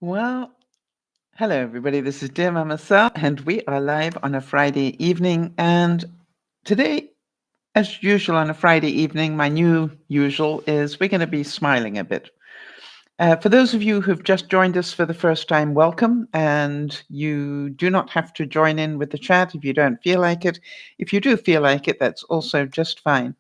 Well, hello everybody. This is DearMamaSal, and we are live on a Friday evening. And today, as usual on a Friday evening, my new usual is we're going to be smiling a bit. For those of you who've just joined us for the first time, welcome. And you do not have to join in with the chat if you don't feel like it. If you do feel like it, that's also just fine.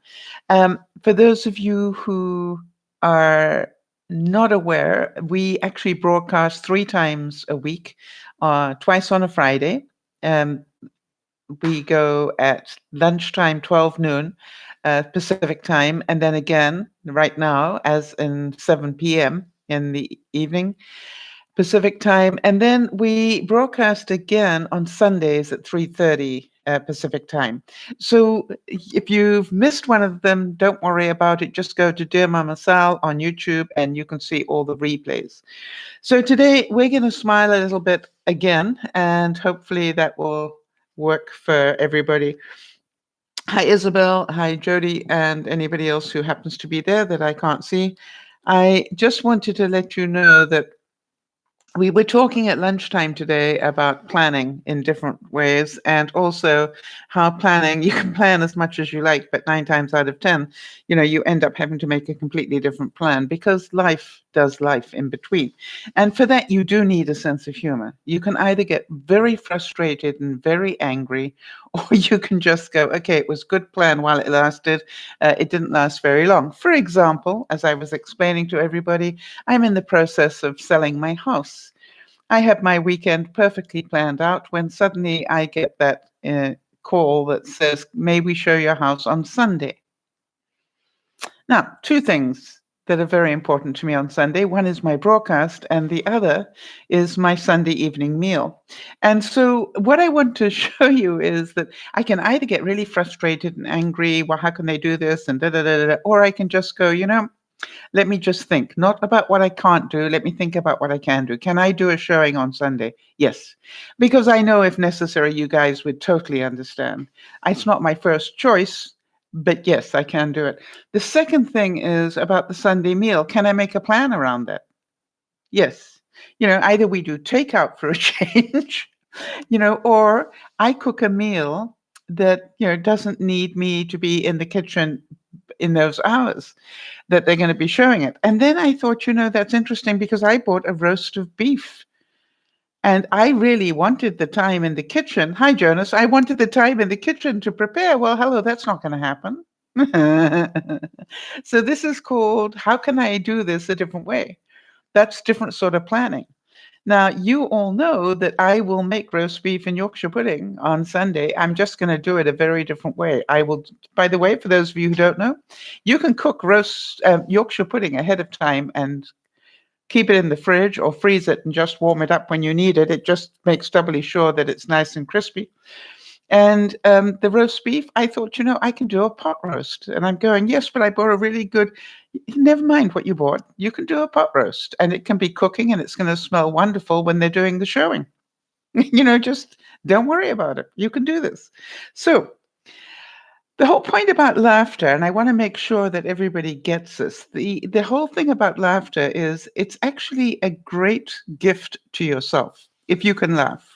For those of you who are not aware, we actually broadcast 3 times a week, twice on a Friday. Um, we go at lunchtime, 12 noon Pacific time, and then again right now, as in 7 p.m. in the evening Pacific time, and then we broadcast again on Sundays at 3:30 Pacific time. So if you've missed one of them, don't worry about it. Just go to Dear Mama Sal on YouTube, and you can see all the replays. So today we're going to smile a little bit again, and hopefully that will work for everybody. Hi, Isabel. Hi, Jody, and anybody else who happens to be there that I can't see. I just wanted to let you know that we were talking at lunchtime today about planning in different ways, and also how planning, you can plan as much as you like, but 9 times out of 10, you end up having to make a completely different plan because life does life in between. And for that, you do need a sense of humor. You can either get very frustrated and very angry, or you can just go, okay, it was good plan while it lasted. It didn't last very long. For example, as I was explaining to everybody, I'm in the process of selling my house. I have my weekend perfectly planned out when suddenly I get that call that says, may we show your house on Sunday? Now, 2 things that are very important to me on Sunday. One is my broadcast, and the other is my Sunday evening meal. And so, what I want to show you is that I can either get really frustrated and angry, well, how can they do this? And da da da da, or I can just go, let me just think, not about what I can't do. Let me think about what I can do. Can I do a showing on Sunday? Yes, because I know if necessary, you guys would totally understand. It's not my first choice, but yes, I can do it. The second thing is about the Sunday meal. Can I make a plan around that? Yes. Either we do takeout for a change, or I cook a meal that, doesn't need me to be in the kitchen in those hours that they're going to be showing it. And then I thought, that's interesting because I bought a roast of beef and I really wanted the time in the kitchen. Hi, Jonas. I wanted the time in the kitchen to prepare. Well, hello, that's not going to happen. So this is called, how can I do this a different way? That's different sort of planning. Now, you all know that I will make roast beef and Yorkshire pudding on Sunday. I'm just going to do it a very different way. I will, by the way, for those of you who don't know, you can cook roast Yorkshire pudding ahead of time and keep it in the fridge or freeze it and just warm it up when you need it. It just makes doubly sure that it's nice and crispy. And the roast beef, I thought, I can do a pot roast. And I'm going, yes, but I bought a really good, never mind what you bought. You can do a pot roast and it can be cooking and it's going to smell wonderful when they're doing the showing. Just don't worry about it. You can do this. So the whole point about laughter, and I want to make sure that everybody gets this, the whole thing about laughter is it's actually a great gift to yourself if you can laugh.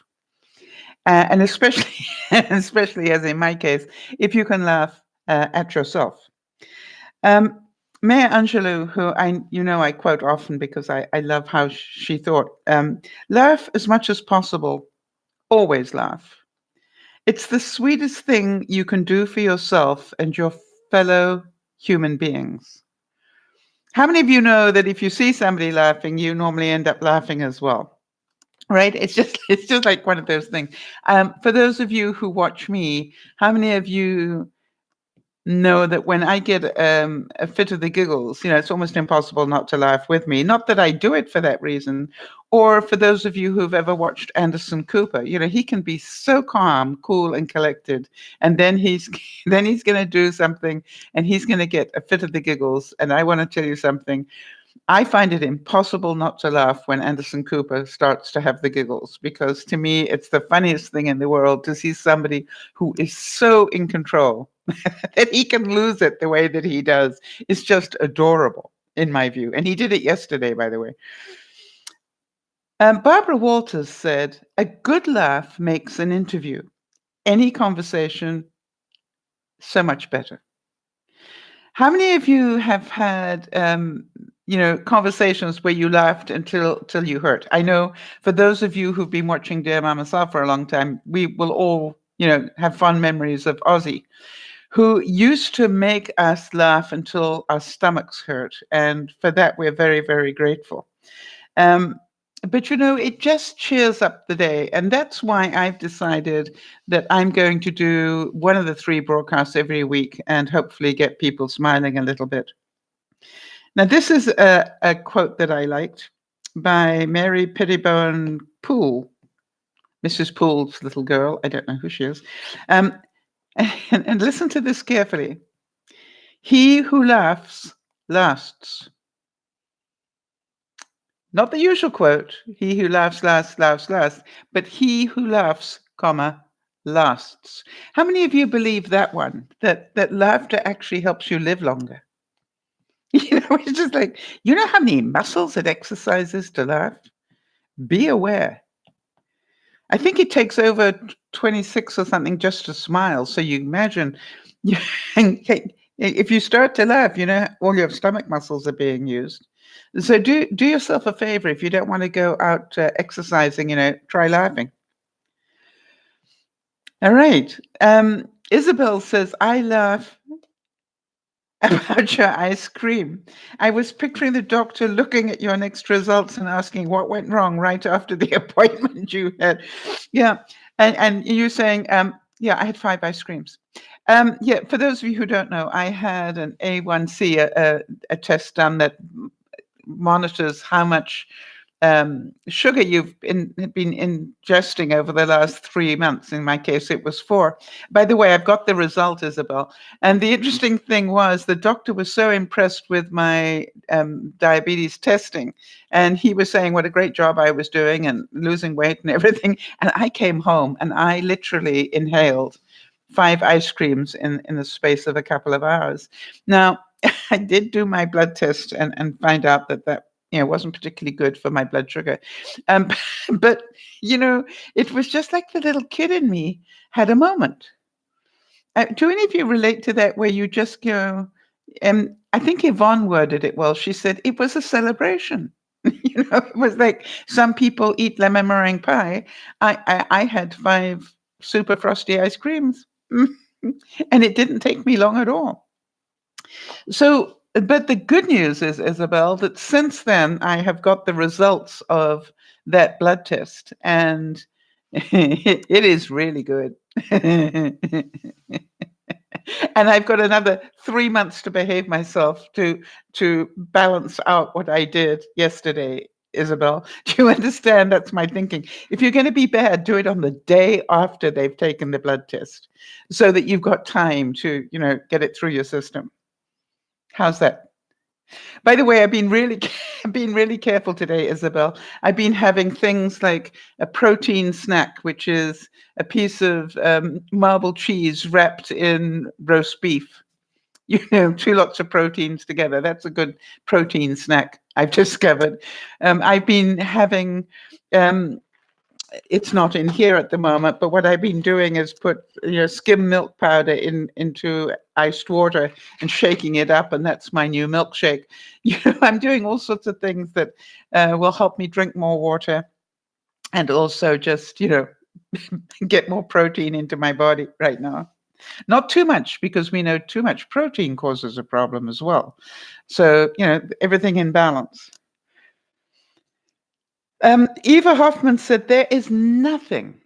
And especially, especially as in my case, if you can laugh at yourself. Um, Maya Angelou, who I quote often because I love how she thought, laugh as much as possible, always laugh. It's the sweetest thing you can do for yourself and your fellow human beings. How many of you know that if you see somebody laughing, you normally end up laughing as well? Right? It's just like one of those things. For those of you who watch me, how many of you know that when I get a fit of the giggles, it's almost impossible not to laugh with me. Not that I do it for that reason. Or for those of you who've ever watched Anderson Cooper, he can be so calm, cool, and collected, and then he's then he's going to do something, and he's going to get a fit of the giggles. And I want to tell you something. I find it impossible not to laugh when Anderson Cooper starts to have the giggles, because to me, it's the funniest thing in the world to see somebody who is so in control that he can lose it the way that he does. It's just adorable, in my view. And he did it yesterday, by the way. Barbara Walters said, "A good laugh makes an interview, any conversation, so much better." How many of you have had, conversations where you laughed until till you hurt? I know for those of you who've been watching Dear Mama Sal for a long time, we will all, have fond memories of Ozzy, who used to make us laugh until our stomachs hurt, and for that we're very, very grateful. Um, but it just cheers up the day. And that's why I've decided that I'm going to do one of the three broadcasts every week and hopefully get people smiling a little bit. Now, this is a quote that I liked by Mary Pettibone Poole, Mrs. Poole's little girl. I don't know who she is. Um, and listen to this carefully. He who laughs lasts. Not the usual quote, he who laughs lasts, but he who laughs, comma, lasts. How many of you believe that one? That laughter actually helps you live longer? It's just like, how many muscles it exercises to laugh? Be aware. I think it takes over 26 or something just to smile. So you imagine, if you start to laugh, all your stomach muscles are being used. So do yourself a favor. If you don't want to go out exercising, try laughing. All right. Isabel says, I laugh about your ice cream. I was picturing the doctor looking at your next results and asking what went wrong right after the appointment you had. Yeah. And you saying, yeah, I had 5 ice creams. Yeah, for those of you who don't know, I had an A1C, a test done that monitors how much sugar you've been ingesting over the last 3 months. In my case, it was 4. By the way, I've got the result, Isabel. And the interesting thing was the doctor was so impressed with my diabetes testing. And he was saying what a great job I was doing and losing weight and everything. And I came home and I literally inhaled 5 ice creams in the space of a couple of hours. Now, I did do my blood test and find out that wasn't particularly good for my blood sugar. But, it was just like the little kid in me had a moment. Do any of you relate to that where you just go, I think Yvonne worded it well. She said it was a celebration. It was like some people eat lemon meringue pie. I had 5 super frosty ice creams. And it didn't take me long at all. So, but the good news is, Isabel, that since then I have got the results of that blood test, and it is really good. And I've got another 3 months to behave myself to balance out what I did yesterday. Isabel, do you understand? That's my thinking. If you're going to be bad, do it on the day after they've taken the blood test, so that you've got time to, get it through your system. How's that? By the way, I've been really careful today, Isabel. I've been having things like a protein snack, which is a piece of marble cheese wrapped in roast beef. 2 lots of proteins together. That's a good protein snack, I've discovered. I've been having, it's not in here at the moment, but what I've been doing is put skim milk powder into iced water and shaking it up, and that's my new milkshake. I'm doing all sorts of things that will help me drink more water and also just get more protein into my body right now. Not too much, because we know too much protein causes a problem as well. So everything in balance. Eva Hoffman said, there is nothing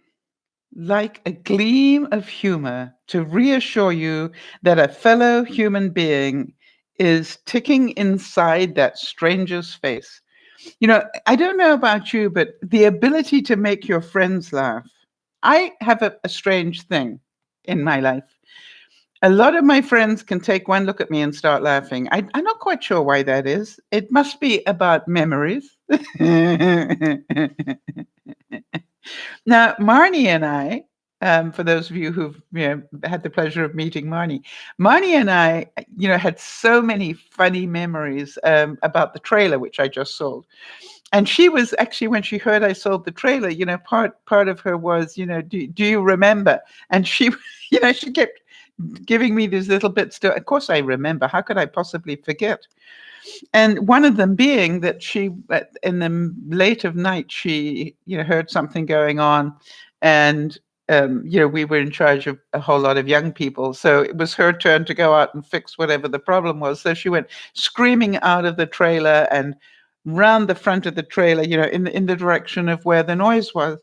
like a gleam of humor to reassure you that a fellow human being is ticking inside that stranger's face. I don't know about you, but the ability to make your friends laugh. I have a strange thing in my life. A lot of my friends can take one look at me and start laughing. I'm not quite sure why that is. It must be about memories. Now, Marnie and I, for those of you who've had the pleasure of meeting Marnie and I, had so many funny memories about the trailer which I just sold. And she was actually, when she heard I sold the trailer, part of her was, do you remember? And she, she kept giving me these little bits to, of course I remember. How could I possibly forget? And one of them being that she, in the late of night, she, heard something going on, and we were in charge of a whole lot of young people, so it was her turn to go out and fix whatever the problem was. So she went screaming out of the trailer and round the front of the trailer, in the direction of where the noise was.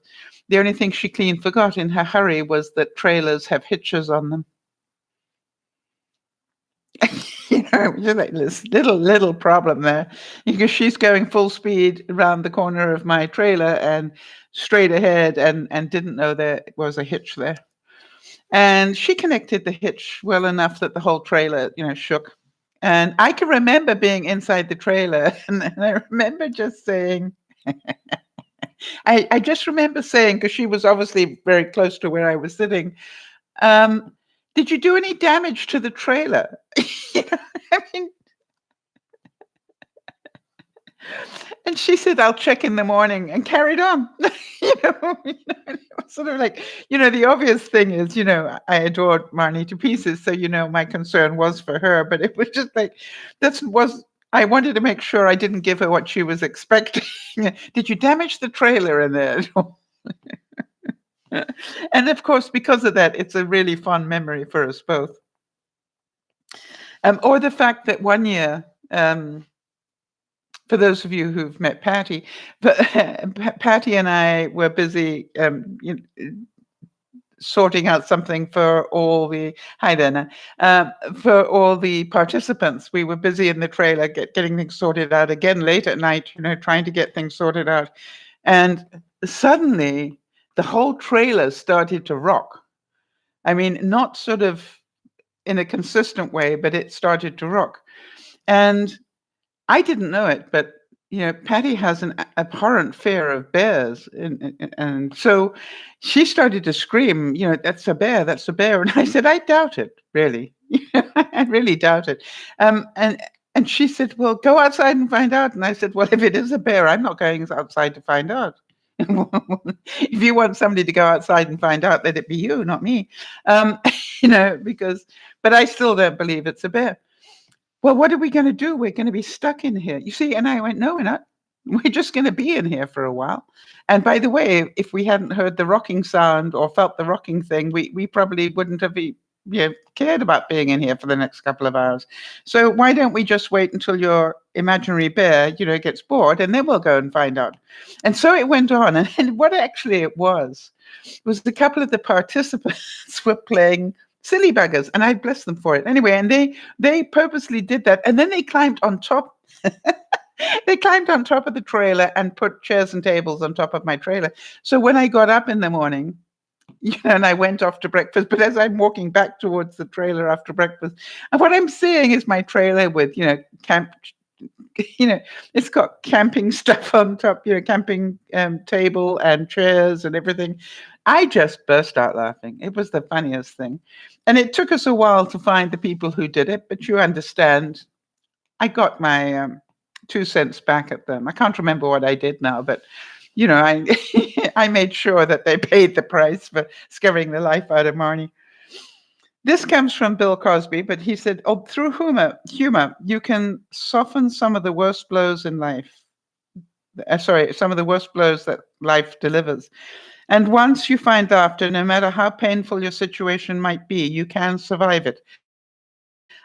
The only thing she clean forgot in her hurry was that trailers have hitches on them. Just like this little problem there, because she's going full speed around the corner of my trailer and straight ahead, and didn't know there was a hitch there. And she connected the hitch well enough that the whole trailer, shook. And I can remember being inside the trailer, and I remember just saying, I just remember saying, because she was obviously very close to where I was sitting, did you do any damage to the trailer? I mean, and she said, I'll check in the morning, and carried on. Sort of like, the obvious thing is, I adored Marnie to pieces. So, my concern was for her, but it was just like, I wanted to make sure I didn't give her what she was expecting. Did you damage the trailer in there? And of course, because of that, it's a really fun memory for us both. Or the fact that one year, for those of you who've met Patty, but Patty and I were busy sorting out something for all the for all the participants. We were busy in the trailer getting things sorted out again late at night, trying to get things sorted out. And suddenly the whole trailer started to rock. I mean, not sort of in a consistent way, but it started to rock. And I didn't know it, but Patty has an abhorrent fear of bears, and so she started to scream, that's a bear, that's a bear. And I said, I doubt it, really. I really doubt it. And she said, well, go outside and find out. And I said, well, if it is a bear, I'm not going outside to find out. If you want somebody to go outside and find out, let it be you, not me. But I still don't believe it's a bear. Well, what are we going to do? We're going to be stuck in here. You see, and I went, no, we're not. We're just going to be in here for a while. And by the way, if we hadn't heard the rocking sound or felt the rocking thing, we probably wouldn't have cared about being in here for the next couple of hours. So why don't we just wait until your imaginary bear, gets bored, and then we'll go and find out. And so it went on. And what actually it was a couple of the participants were playing silly buggers, and I bless them for it anyway. And they purposely did that, and then they climbed on top. They climbed on top of the trailer and put chairs and tables on top of my trailer. So when I got up in the morning, and I went off to breakfast, but as I'm walking back towards the trailer after breakfast, and what I'm seeing is my trailer with it's got camping stuff on top, camping table and chairs and everything. I just burst out laughing. It was the funniest thing. And it took us a while to find the people who did it, but you understand, I got my 2 cents back at them. I can't remember what I did now, but I made sure that they paid the price for scaring the life out of Marnie. This comes from Bill Cosby, but he said, through humor, you can soften some of the worst blows in life. Some of the worst blows that life delivers. And once you find laughter, no matter how painful your situation might be, you can survive it.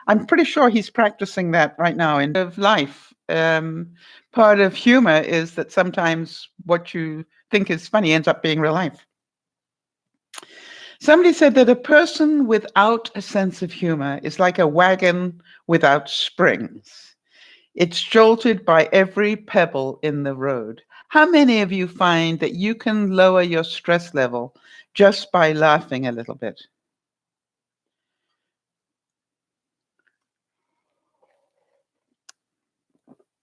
I'm pretty sure he's practicing that right now in life. Part of humor is that sometimes what you think is funny ends up being real life. Somebody said that a person without a sense of humor is like a wagon without springs. It's jolted by every pebble in the road. How many of you find that you can lower your stress level just by laughing a little bit?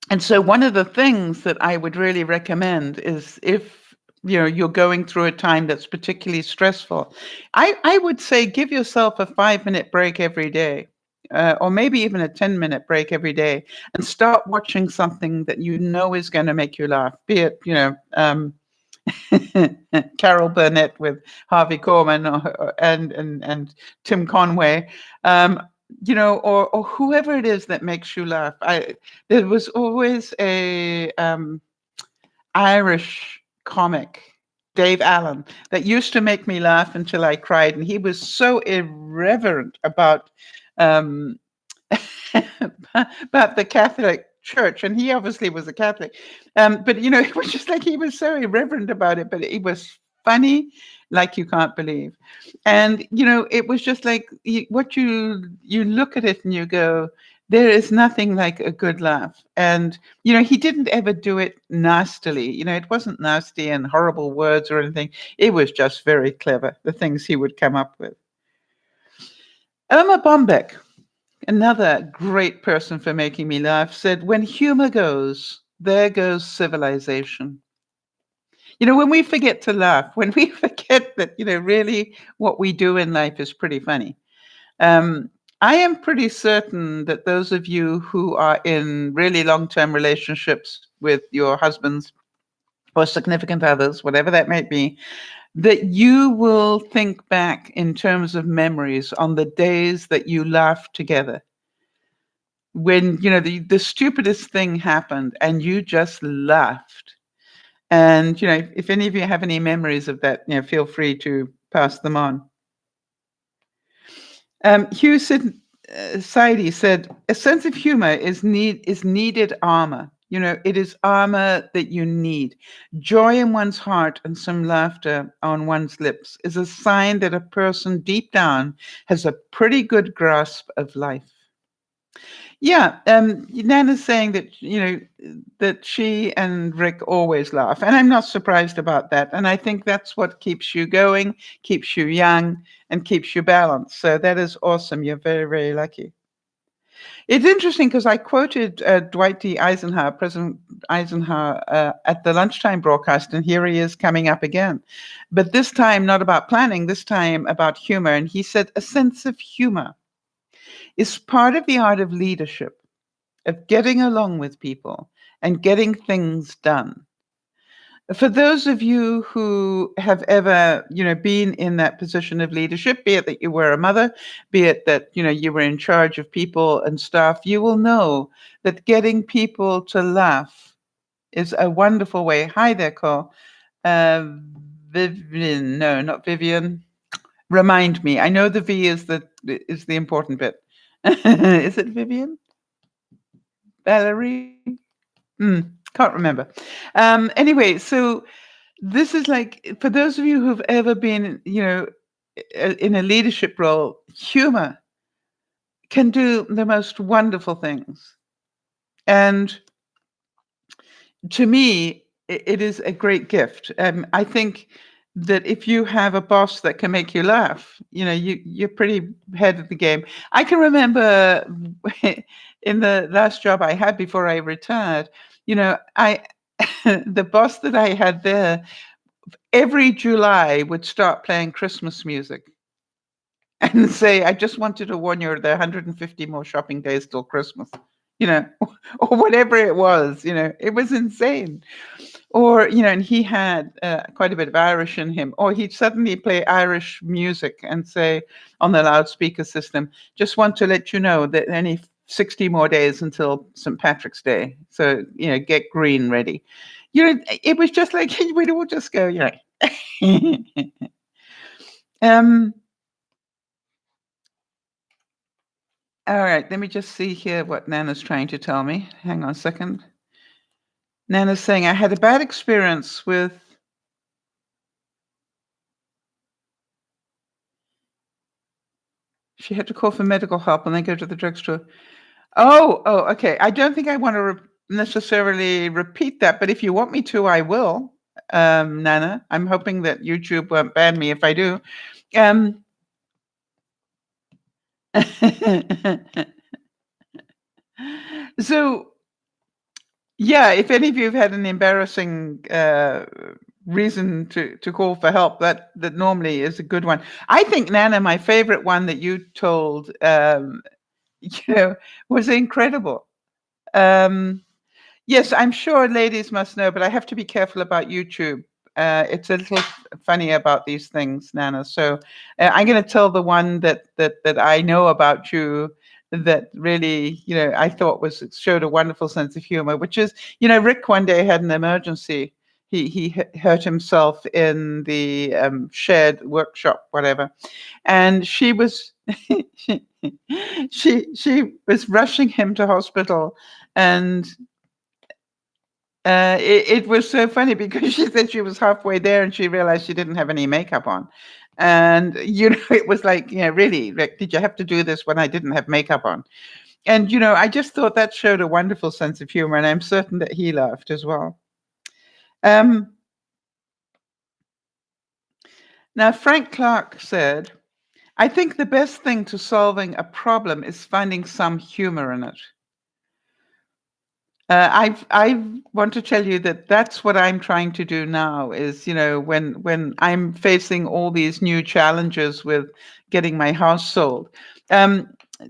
And so one of the things that I would really recommend is if you're going through a time that's particularly stressful, I would say give yourself a 5-minute break every day. or maybe even a 10-minute break every day, and start watching something that you know is going to make you laugh, be it, Carol Burnett with Harvey Korman, and Tim Conway, or whoever it is that makes you laugh. There was always a Irish comic, Dave Allen, that used to make me laugh until I cried, and he was so irreverent um, about the Catholic Church, and he obviously was a Catholic. But it was just like he was so irreverent about it, but it was funny, like you can't believe. And it was just like what you look at it and you go, there is nothing like a good laugh. And he didn't ever do it nastily. It wasn't nasty and horrible words or anything. It was just very clever, the things he would come up with. Irma Bombeck, another great person for making me laugh, said, when humor goes, there goes civilization. When we forget to laugh, when we forget that, really what we do in life is pretty funny. I am pretty certain that those of you who are in really long-term relationships with your husbands or significant others, whatever that might be, that you will think back in terms of memories on the days that you laughed together. When, the stupidest thing happened and you just laughed. And, if any of you have any memories of that, feel free to pass them on. Hugh Sidey said, a sense of humor is needed armor. It is armor that you need. Joy in one's heart and some laughter on one's lips is a sign that a person deep down has a pretty good grasp of life. Yeah, Nana's saying that that she and Rick always laugh, and I'm not surprised about that. And I think that's what keeps you going, keeps you young, and keeps you balanced. So that is awesome. You're very, very lucky. It's interesting because I quoted Dwight D. Eisenhower, President Eisenhower, at the lunchtime broadcast, and here he is coming up again. But this time, not about planning, this time about humor. And he said, a sense of humor is part of the art of leadership, of getting along with people and getting things done. For those of you who have ever, been in that position of leadership, be it that you were a mother, be it that, you were in charge of people and staff, you will know that getting people to laugh is a wonderful way. Hi there, Cole. Vivian, no, not Vivian. Remind me. I know the V is the important bit. Is it Vivian? Valerie? Can't remember. Anyway, so this is like, for those of you who've ever been, in a leadership role, humor can do the most wonderful things. And to me, it is a great gift. I think that if you have a boss that can make you laugh, you're pretty ahead of the game. I can remember in the last job I had before I retired, I the boss that I had there, every July would start playing Christmas music and say, I just wanted to warn you, there are 150 more shopping days till Christmas, or whatever it was, it was insane. Or, and he had quite a bit of Irish in him, or he'd suddenly play Irish music and say on the loudspeaker system, just want to let you know that only 60 more days until St. Patrick's Day. So, get green ready. It was just like, we'd all just go, all right, let me just see here what Nana's trying to tell me. Hang on a second. Nana's saying, I had a bad experience with she had to call for medical help and then go to the drugstore. Oh, okay. I don't think I want to necessarily repeat that, but if you want me to, I will, Nana. I'm hoping that YouTube won't ban me if I do. So, yeah, if any of you have had an embarrassing reason to call for help, that normally is a good one. I think, Nana, my favorite one that you told was incredible. Um, Yes, I'm sure ladies must know, but I have to be careful about YouTube. It's a little funny about these things, Nana. So I'm going to tell the one that I know about you that really, I thought showed a wonderful sense of humor, which is, Rick one day had an emergency. He hurt himself in the shared workshop, whatever, and she was she was rushing him to hospital, and it was so funny because she said she was halfway there and she realized she didn't have any makeup on. And, it was like, really, Rick, did you have to do this when I didn't have makeup on? And, I just thought that showed a wonderful sense of humor. And I'm certain that he laughed as well. Now, Frank Clark said, I think the best thing to solving a problem is finding some humor in it. I want to tell you that that's what I'm trying to do now is, when I'm facing all these new challenges with getting my house sold.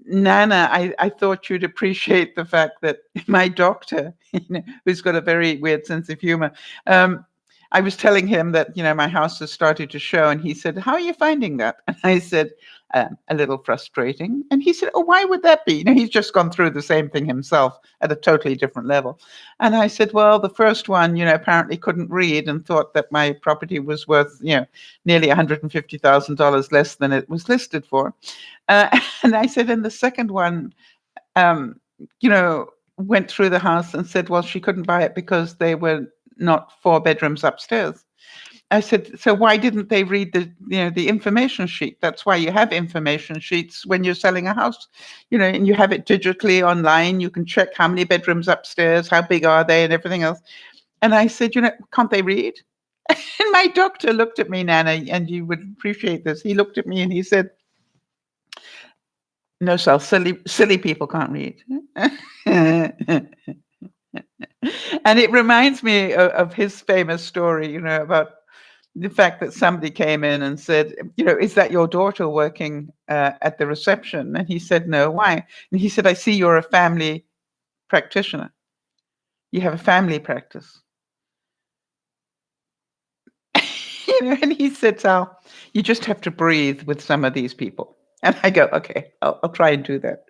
Nana, I thought you'd appreciate the fact that my doctor, who's got a very weird sense of humor, I was telling him that, my house has started to show, and he said, how are you finding that? And I said, a little frustrating. And he said, oh, why would that be? He's just gone through the same thing himself at a totally different level. And I said, well, the first one, apparently couldn't read and thought that my property was worth, nearly $150,000 less than it was listed for. And I said, and the second one, went through the house and said, well, she couldn't buy it because they were not 4 bedrooms upstairs. I said, so why didn't they read the information sheet? That's why you have information sheets when you're selling a house, and you have it digitally online. You can check how many bedrooms upstairs, how big are they, and everything else. And I said, can't they read? And my doctor looked at me, Nana, and you would appreciate this. He looked at me and he said, no, Sal, silly people can't read. And it reminds me of his famous story, about the fact that somebody came in and said, is that your daughter working at the reception? And he said, no, why? And he said, I see you're a family practitioner. You have a family practice. And he said, Sal, you just have to breathe with some of these people. And I go, okay, I'll try and do that.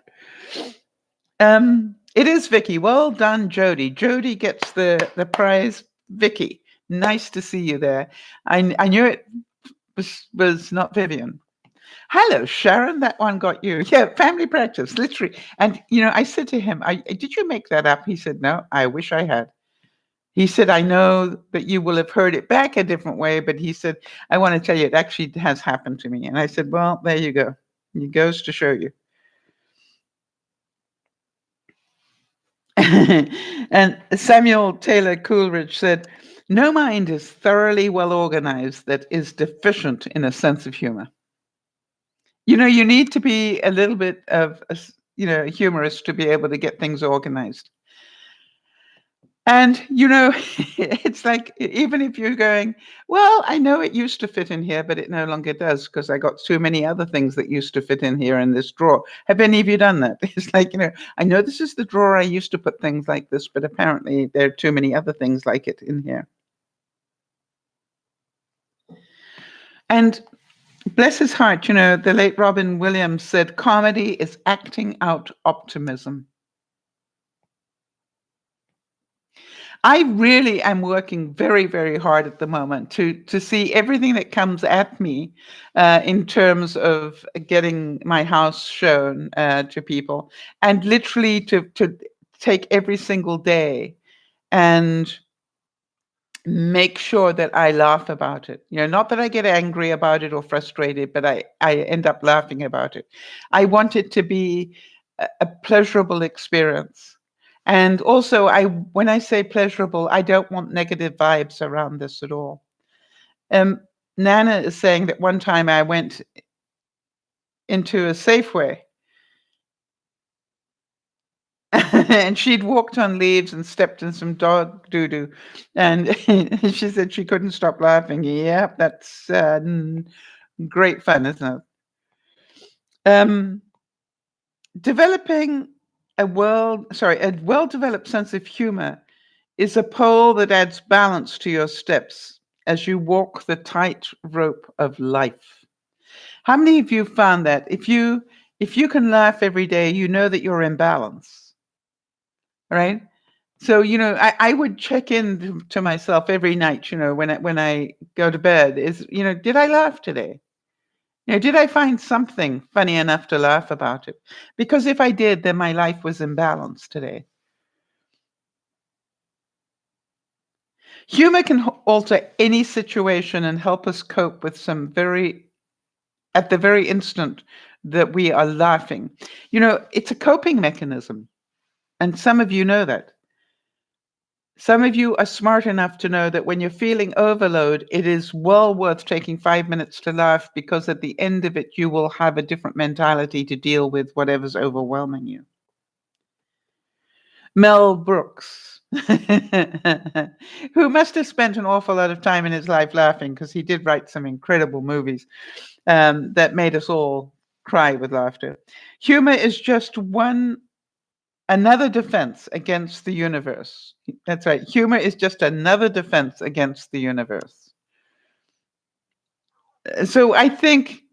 It is Vicky. Well done, Jody. Jody gets the prize. Vicky, nice to see you there. I knew it was not Vivian. Hello, Sharon. That one got you. Yeah, family practice, literally. And I said to him, "Did you make that up?" He said, "No, I wish I had." He said, "I know that you will have heard it back a different way, but," he said, "I want to tell you, it actually has happened to me." And I said, "Well, there you go. It goes to show you." And Samuel Taylor Coleridge said, no mind is thoroughly well organized that is deficient in a sense of humor. You need to be a little bit of humorous to be able to get things organized. And it's like, even if you're going, well, I know it used to fit in here, but it no longer does because I got too many other things that used to fit in here in this drawer. Have any of you done that? It's like, I know this is the drawer I used to put things like this, but apparently there are too many other things like it in here. And bless his heart, the late Robin Williams said, comedy is acting out optimism. I really am working very, very hard at the moment to see everything that comes at me in terms of getting my house shown to people, and literally to take every single day and make sure that I laugh about it. Not that I get angry about it or frustrated, but I end up laughing about it. I want it to be a pleasurable experience. And also, when I say pleasurable, I don't want negative vibes around this at all. Nana is saying that one time I went into a Safeway and she'd walked on leaves and stepped in some dog doo-doo. And she said she couldn't stop laughing. Yeah, that's great fun, isn't it? Developing a well-developed sense of humor is a pole that adds balance to your steps as you walk the tightrope of life. How many of you found that if you can laugh every day, you know that you're in balance, right? So I would check in to myself every night. When I go to bed, did I laugh today? Did I find something funny enough to laugh about it? Because if I did, then my life was in balance today. Humor can alter any situation and help us cope with at the very instant that we are laughing. It's a coping mechanism. And some of you know that. Some of you are smart enough to know that when you're feeling overload, it is well worth taking 5 minutes to laugh, because at the end of it, you will have a different mentality to deal with whatever's overwhelming you. Mel Brooks, who must have spent an awful lot of time in his life laughing, because he did write some incredible movies that made us all cry with laughter. Humor is just another defense against the universe. That's right. Humor is just another defense against the universe. So I think,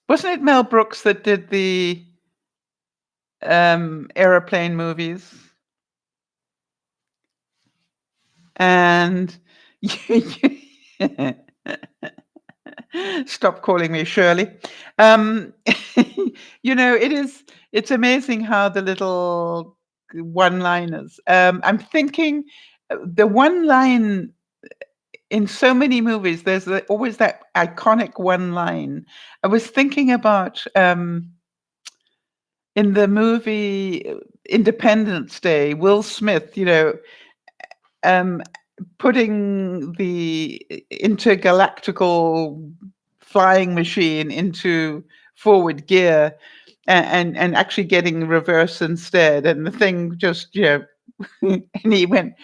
wasn't it Mel Brooks that did the airplane movies? And stop calling me Shirley. It's amazing how the little one-liners. I'm thinking the one line in so many movies, there's always that iconic one line. I was thinking about in the movie Independence Day, Will Smith, putting the intergalactical flying machine into forward gear and actually getting reverse instead. And the thing just, and he went,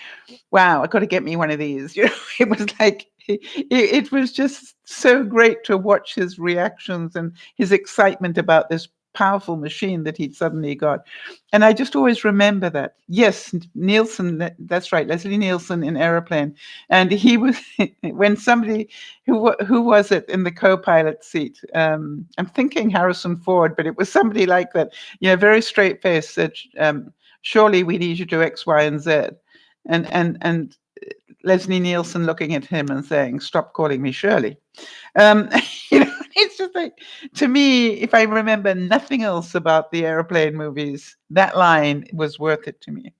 wow, I got to get me one of these. It was like, it was just so great to watch his reactions and his excitement about this powerful machine that he'd suddenly got. And I just always remember that. Yes, Nielsen, that's right, Leslie Nielsen in Aeroplane. And he was, when somebody, who was it in the co-pilot seat? I'm thinking Harrison Ford, but it was somebody like that, very straight face, said, surely we need you to do X, Y, and Z. And Leslie Nielsen looking at him and saying, stop calling me Shirley. It's just like, to me, if I remember nothing else about the airplane movies, that line was worth it to me.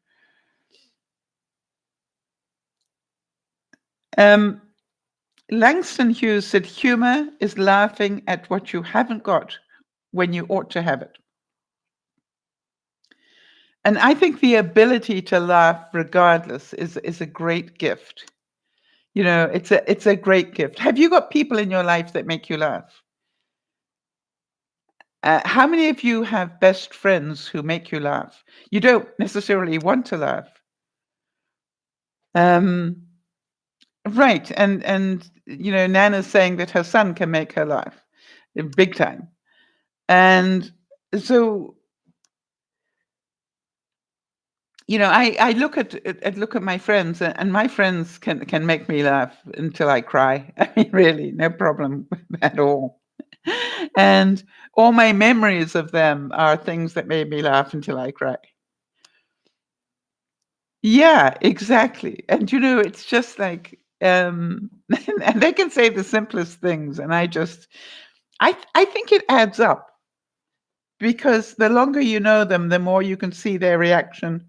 Langston Hughes said, humor is laughing at what you haven't got when you ought to have it. And I think the ability to laugh regardless is a great gift. It's a great gift. Have you got people in your life that make you laugh? How many of you have best friends who make you laugh? You don't necessarily want to laugh. Right. And Nana's saying that her son can make her laugh big time. And so, I look at my friends, and my friends can make me laugh until I cry. I mean, really, no problem at all. And all my memories of them are things that made me laugh until I cry. Yeah, exactly. And it's just like, and they can say the simplest things, and I think it adds up, because the longer you know them, the more you can see their reaction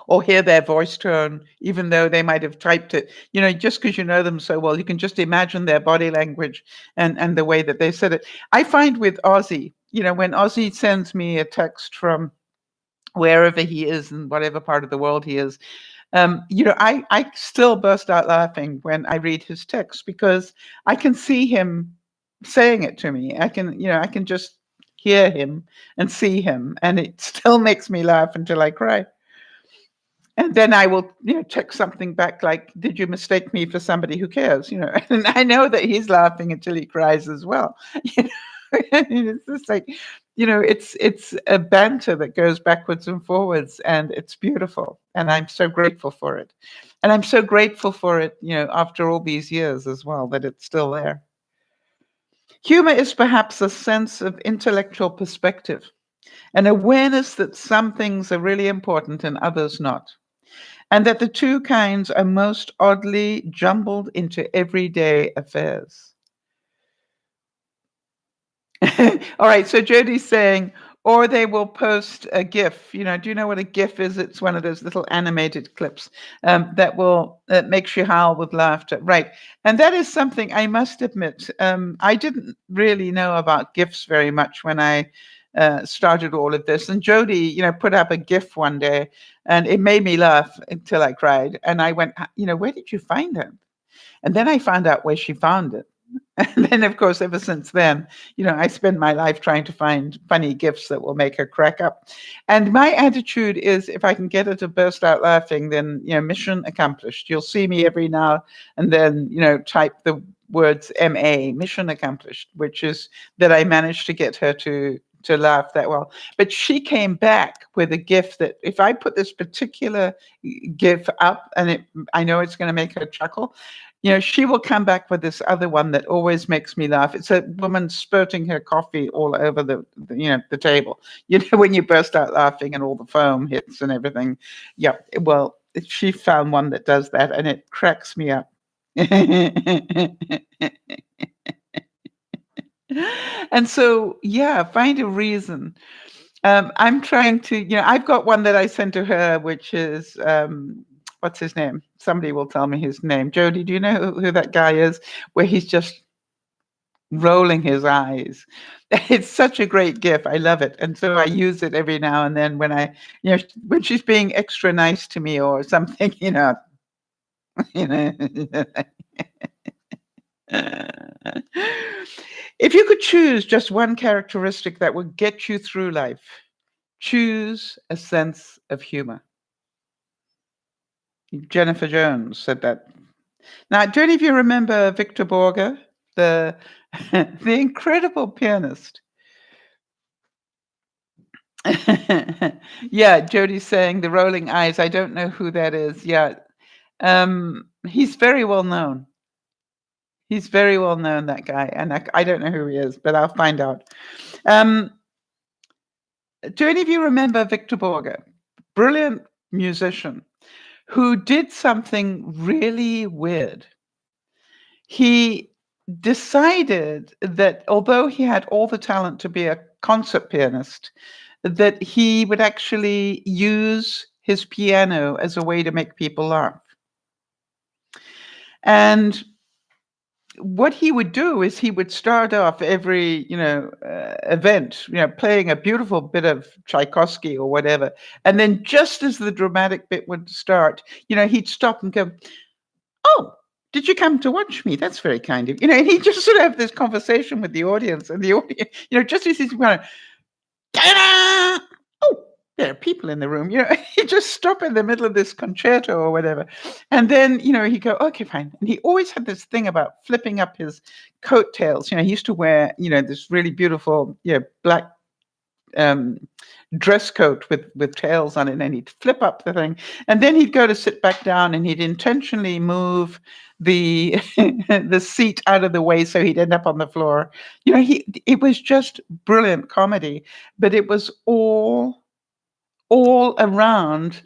or hear their voice tone, even though they might have typed it. Just because you know them so well, you can just imagine their body language and the way that they said it. I find with Ozzy, when Ozzy sends me a text from wherever he is in whatever part of the world he is, I still burst out laughing when I read his text, because I can see him saying it to me. I can just hear him and see him, and it still makes me laugh until I cry. And then I will, check something back like, did you mistake me for somebody who cares? And I know that he's laughing until he cries as well. It's just like, it's a banter that goes backwards and forwards, and it's beautiful. And I'm so grateful for it. And I'm so grateful for it, after all these years as well, that it's still there. Humor is perhaps a sense of intellectual perspective, an awareness that some things are really important and others not, and that the two kinds are most oddly jumbled into everyday affairs. All right, so Jody's saying, or they will post a GIF. Do you know what a GIF is? It's one of those little animated clips that makes you howl with laughter. Right, and that is something I must admit. I didn't really know about GIFs very much when I started all of this. And Jody, put up a GIF one day, and it made me laugh until I cried. And I went, where did you find it? And then I found out where she found it. And then, of course, ever since then, I spend my life trying to find funny gifts that will make her crack up. And my attitude is, if I can get her to burst out laughing, then, mission accomplished. You'll see me every now and then, type the words MA, mission accomplished, which is that I managed to get her to laugh that well. But she came back with a GIF that if I put this particular GIF up, and I know it's going to make her chuckle, she will come back with this other one that always makes me laugh. It's a woman spurting her coffee all over the table. When you burst out laughing and all the foam hits and everything. Yeah, well, she found one that does that, and it cracks me up. And so, yeah, find a reason. I'm trying to, I've got one that I sent to her, which is, what's his name? Somebody will tell me his name. Jody, do you know who that guy is? Where he's just rolling his eyes. It's such a great GIF. I love it. And so I use it every now and then when when she's being extra nice to me or something, you know. If you could choose just one characteristic that would get you through life, choose a sense of humor. Jennifer Jones said that. Now, do any of you remember Victor Borge, the the incredible pianist? Yeah, Jody's saying the rolling eyes. I don't know who that is. Yeah, he's very well known. He's very well known, that guy, and I don't know who he is, but I'll find out. Do any of you remember Victor Borge? Brilliant musician who did something really weird. He decided that although he had all the talent to be a concert pianist, that he would actually use his piano as a way to make people laugh. And what he would do is he would start off every, event, playing a beautiful bit of Tchaikovsky or whatever. And then just as the dramatic bit would start, he'd stop and go, "Oh, did you come to watch me? That's very kind of you." And he just sort of have this conversation with the audience, and the audience, just as he's going, "Ta-da! Oh, there are people in the room." He just stop in the middle of this concerto or whatever, and then he'd go, "Okay, fine." And he always had this thing about flipping up his coattails. He used to wear this really beautiful black dress coat with tails on it, and he'd flip up the thing, and then he'd go to sit back down, and he'd intentionally move the the seat out of the way so he'd end up on the floor. It was just brilliant comedy, but it was all around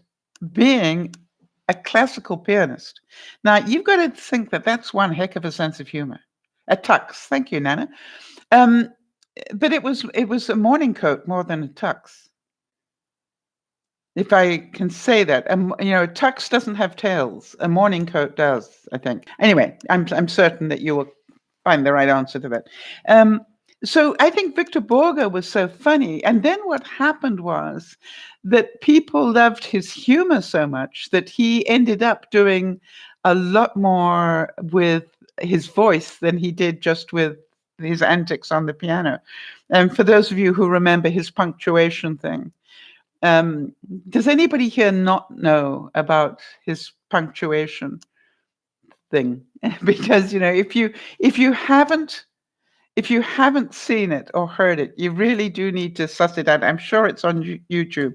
being a classical pianist. Now you've got to think that that's one heck of a sense of humor. A tux, thank you, Nana. But it was a morning coat more than a tux, if I can say that. A tux doesn't have tails. A morning coat does, I think. Anyway, I'm certain that you will find the right answer to that. So I think Victor Borge was so funny. And then what happened was that people loved his humor so much that he ended up doing a lot more with his voice than he did just with his antics on the piano. And for those of you who remember his punctuation thing, does anybody here not know about his punctuation thing? Because if you If you haven't seen it or heard it, you really do need to suss it out. I'm sure it's on YouTube.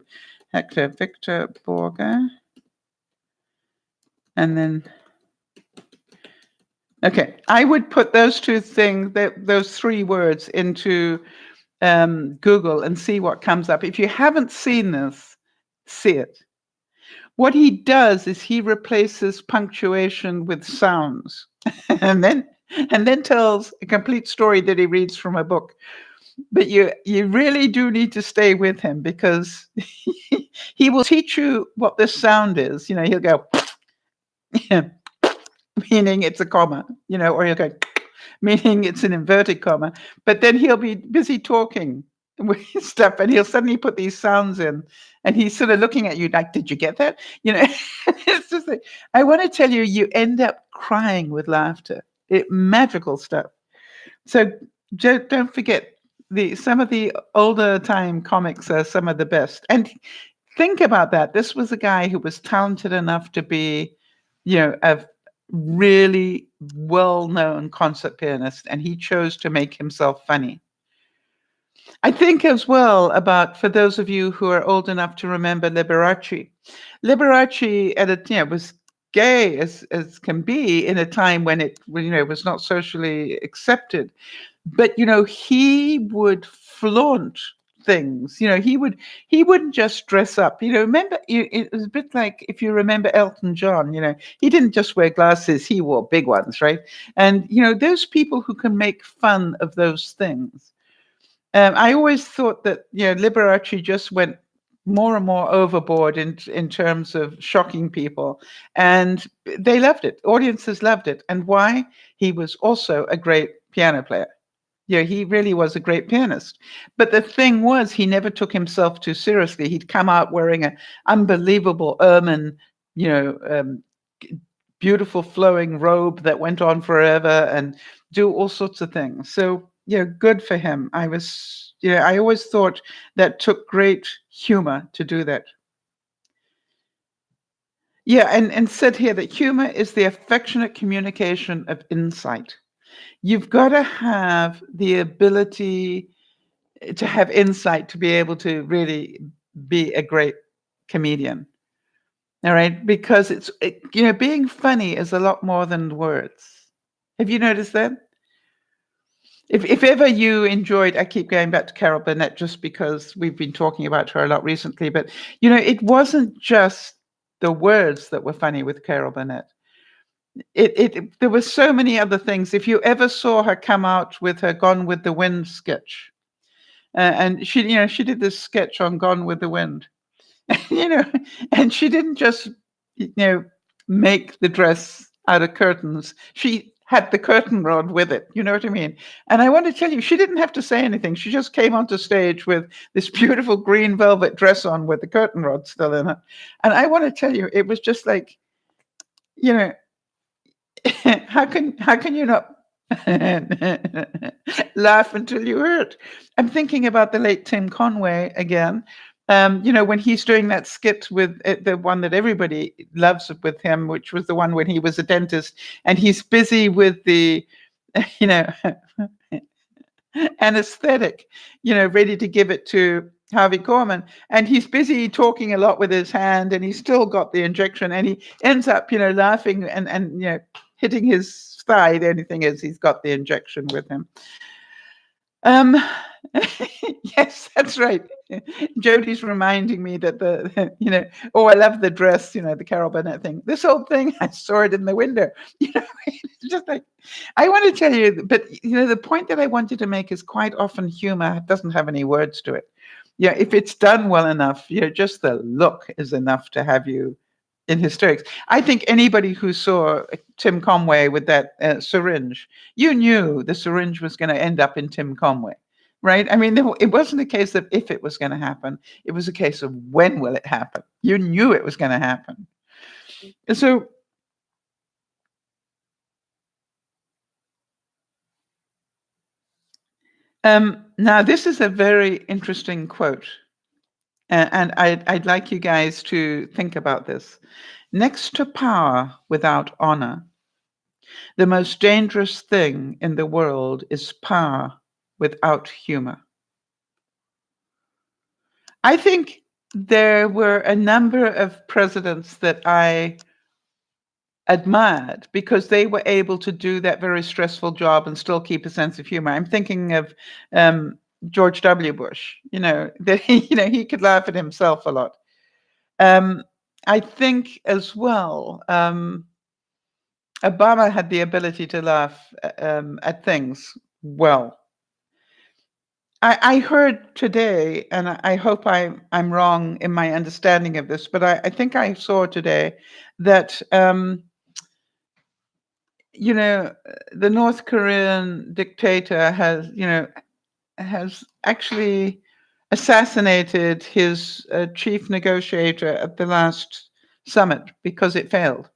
Hector Victor Borger. And then, okay, I would put those two things, those three words into Google and see what comes up. If you haven't seen this, see it. What he does is he replaces punctuation with sounds, and then tells a complete story that he reads from a book. But you really do need to stay with him, because he will teach you what this sound is. He'll go, meaning it's a comma, or he'll go, meaning it's an inverted comma. But then he'll be busy talking with stuff, and he'll suddenly put these sounds in, and he's sort of looking at you like, did you get that? It's just like, I want to tell you, you end up crying with laughter. Magical stuff. So don't forget, some of the older time comics are some of the best. And think about that. This was a guy who was talented enough to be, a really well-known concert pianist, and he chose to make himself funny. I think as well about, for those of you who are old enough to remember Liberace. Liberace was gay as can be in a time when it was not socially accepted. But he would flaunt things. He wouldn't just dress up. Remember, it was a bit like, if you remember Elton John. He didn't just wear glasses; he wore big ones, right? And those people who can make fun of those things. I always thought that Liberace just went more and more overboard in terms of shocking people, and they loved it. Audiences loved it, and why? He was also a great piano player. He really was a great pianist. But the thing was, he never took himself too seriously. He'd come out wearing an unbelievable ermine, beautiful flowing robe that went on forever, and do all sorts of things. So, good for him. I always thought that took great humor to do that. Yeah, and said here that humor is the affectionate communication of insight. You've got to have the ability to have insight to be able to really be a great comedian. All right, because being funny is a lot more than words. Have you noticed that? If ever you enjoyed, I keep going back to Carol Burnett just because we've been talking about her a lot recently, but it wasn't just the words that were funny with Carol Burnett. There were so many other things. If you ever saw her come out with her Gone with the Wind sketch, and she did this sketch on Gone with the Wind, and she didn't just make the dress out of curtains. She had the curtain rod with it. You know what I mean? And I want to tell you, she didn't have to say anything. She just came onto stage with this beautiful green velvet dress on with the curtain rod still in it. And I want to tell you, it was just like, how can you not laugh until you hurt? I'm thinking about the late Tim Conway again. When he's doing that skit with the one that everybody loves with him, which was the one when he was a dentist, and he's busy with the, anesthetic, ready to give it to Harvey Korman, and he's busy talking a lot with his hand, and he's still got the injection, and he ends up, laughing and hitting his thigh. The only thing is, he's got the injection with him. Yes, that's right. Jodie's reminding me that I love the dress, the Carol Burnett thing. This old thing, I saw it in the window. It's just like, I want to tell you, but the point that I wanted to make is quite often humor doesn't have any words to it. If it's done well enough, just the look is enough to have you in hysterics. I think anybody who saw Tim Conway with that syringe, you knew the syringe was going to end up in Tim Conway, right? I mean, it wasn't a case of if it was going to happen. It was a case of when will it happen? You knew it was going to happen. And so, now this is a very interesting quote. And I'd like you guys to think about this. Next to power without honor The most dangerous thing in the world is power without humor. I think there were a number of presidents that I admired because they were able to do that very stressful job and still keep a sense of humor. I'm thinking of um, George W. Bush. That he could laugh at himself a lot. Um, I think as well, Obama had the ability to laugh at things well. I heard today, and I hope I'm wrong in my understanding of this, but I think I saw today that the North Korean dictator has actually assassinated his chief negotiator at the last summit because it failed.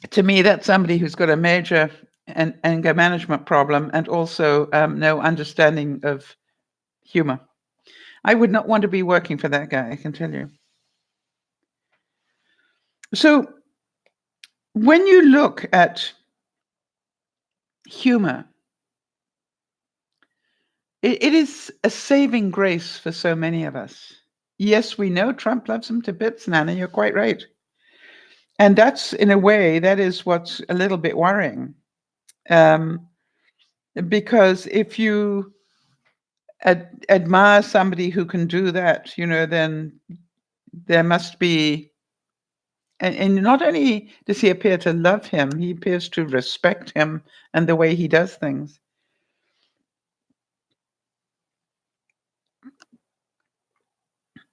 To me, that's somebody who's got a major anger management problem and also no understanding of humor. I would not want to be working for that guy, I can tell you. So when you look at humor, it is a saving grace for so many of us. Yes, we know Trump loves him to bits, Nana, you're quite right. And that's, in a way, that is what's a little bit worrying. Because if you admire somebody who can do that, then there must be, and not only does he appear to love him, he appears to respect him and the way he does things.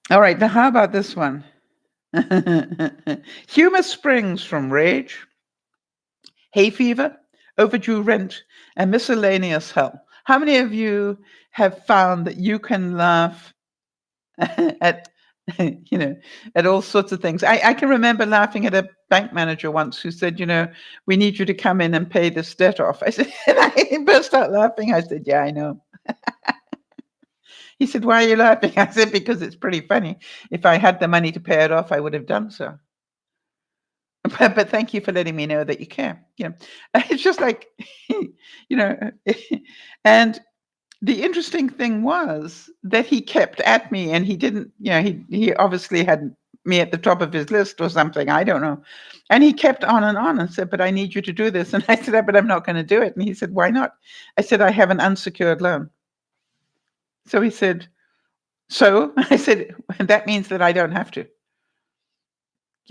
All right, now how about this one? Humor springs from rage, hay fever, overdue rent, and miscellaneous hell. How many of you have found that you can laugh at at all sorts of things? I can remember laughing at a bank manager once who said, we need you to come in and pay this debt off. I said, and I burst out laughing. I said, yeah, I know. He said, why are you laughing? I said, because it's pretty funny. If I had the money to pay it off, I would have done so. But thank you for letting me know that you care. It's just like, and the interesting thing was that he kept at me, and he didn't, he obviously had me at the top of his list or something. I don't know. And he kept on and said, but I need you to do this. And I said, but I'm not going to do it. And he said, why not? I said, I have an unsecured loan. So he said, so I said, that means that I don't have to.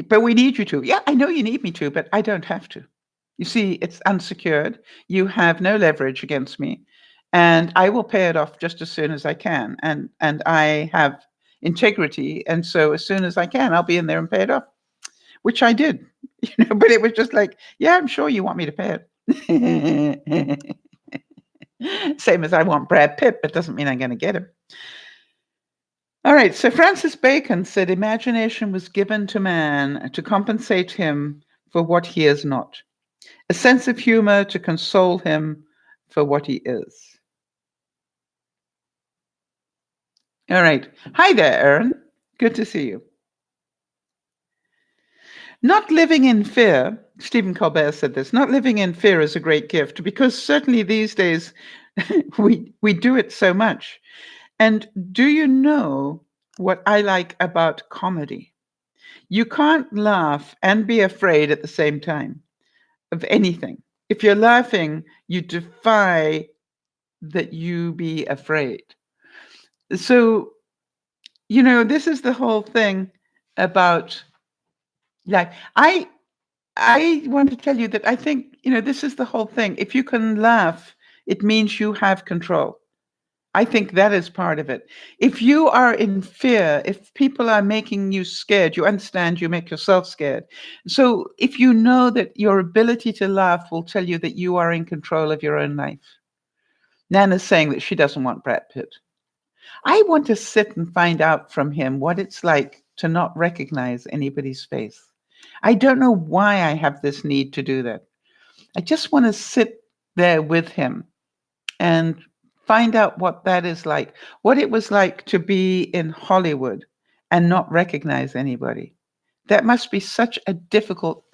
But we need you to. Yeah, I know you need me to, but I don't have to. You see, it's unsecured. You have no leverage against me. And I will pay it off just as soon as I can. And I have integrity. And so as soon as I can, I'll be in there and pay it off, which I did. But it was just like, yeah, I'm sure you want me to pay it. Same as I want Brad Pitt, but doesn't mean I'm going to get him. All right, so Francis Bacon said imagination was given to man to compensate him for what he is not, a sense of humor to console him for what he is. All right. Hi there, Aaron. Good to see you. Not living in fear, Stephen Colbert said this, not living in fear is a great gift, because certainly these days we do it so much. And do you know what I like about comedy? You can't laugh and be afraid at the same time of anything. If you're laughing, you defy that you be afraid. So, this is the whole thing about life. I want to tell you that I think, this is the whole thing. If you can laugh, it means you have control. I think that is part of it. If you are in fear, if people are making you scared, you understand you make yourself scared. So if you know that your ability to laugh will tell you that you are in control of your own life. Nana's saying that she doesn't want Brad Pitt. I want to sit and find out from him what it's like to not recognize anybody's face. I don't know why I have this need to do that. I just want to sit there with him and find out what that is like, what it was like to be in Hollywood and not recognize anybody. That must be such a difficult,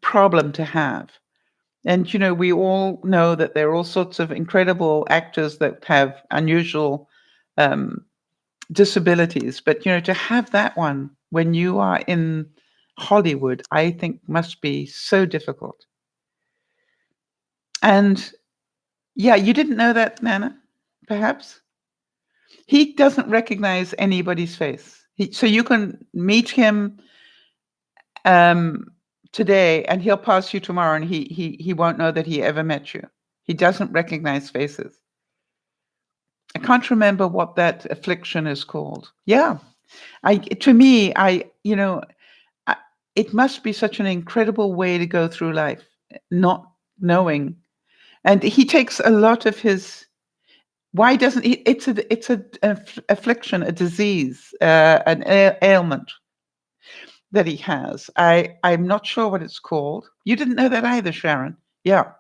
problem to have. And, we all know that there are all sorts of incredible actors that have unusual um, disabilities. But, to have that one when you are in Hollywood, I think must be so difficult. And yeah, you didn't know that, Nana, perhaps? He doesn't recognize anybody's face. So you can meet him um, today, and he'll pass you tomorrow, and he won't know that he ever met you. He doesn't recognize faces. I can't remember what that affliction is called. Yeah, to me, I, it must be such an incredible way to go through life, not knowing. And he takes a lot of his. Why doesn't he? It's a affliction, a disease, an ailment that he has. I'm not sure what it's called. You didn't know that either, Sharon. Yeah.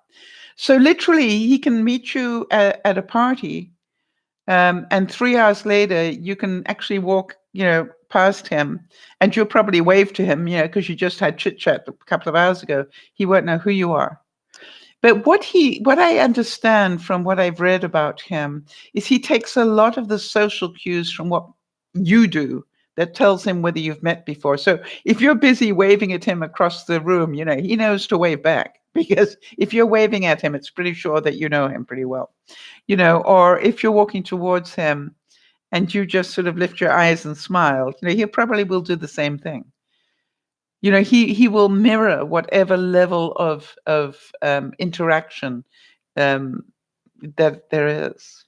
So literally, he can meet you at a party, and 3 hours later, you can actually walk, past him, and you'll probably wave to him, because you just had chit chat a couple of hours ago. He won't know who you are. But what I understand from what I've read about him is he takes a lot of the social cues from what you do that tells him whether you've met before. So if you're busy waving at him across the room, he knows to wave back, because if you're waving at him, it's pretty sure that you know him pretty well. Or if you're walking towards him and you just sort of lift your eyes and smile, he probably will do the same thing. He will mirror whatever level of interaction that there is.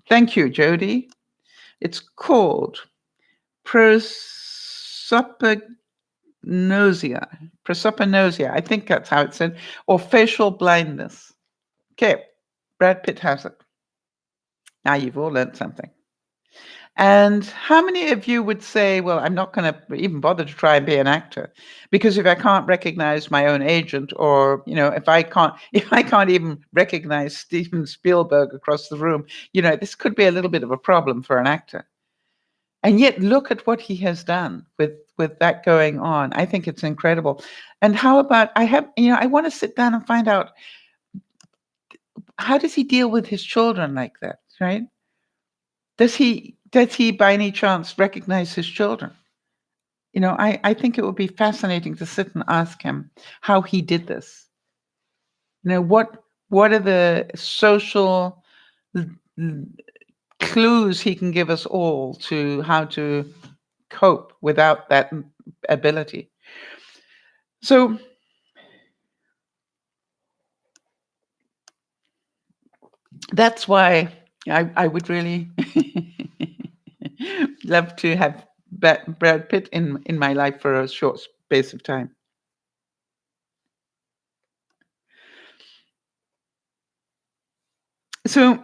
Thank you, Jody. It's called prosopagnosia. Prosopagnosia. I think that's how it's said, or facial blindness. Okay, Brad Pitt has it. Now you've all learned something. And how many of you would say, well, I'm not going to even bother to try and be an actor, because if I can't recognize my own agent, or, if I can't even recognize Steven Spielberg across the room, this could be a little bit of a problem for an actor. And yet look at what he has done with that going on. I think it's incredible. And how about, I want to sit down and find out, how does he deal with his children like that, right? Does he by any chance recognize his children? I think it would be fascinating to sit and ask him how he did this. What are the social clues he can give us all to how to cope without that ability? So that's why I would really love to have Brad Pitt in my life for a short space of time. So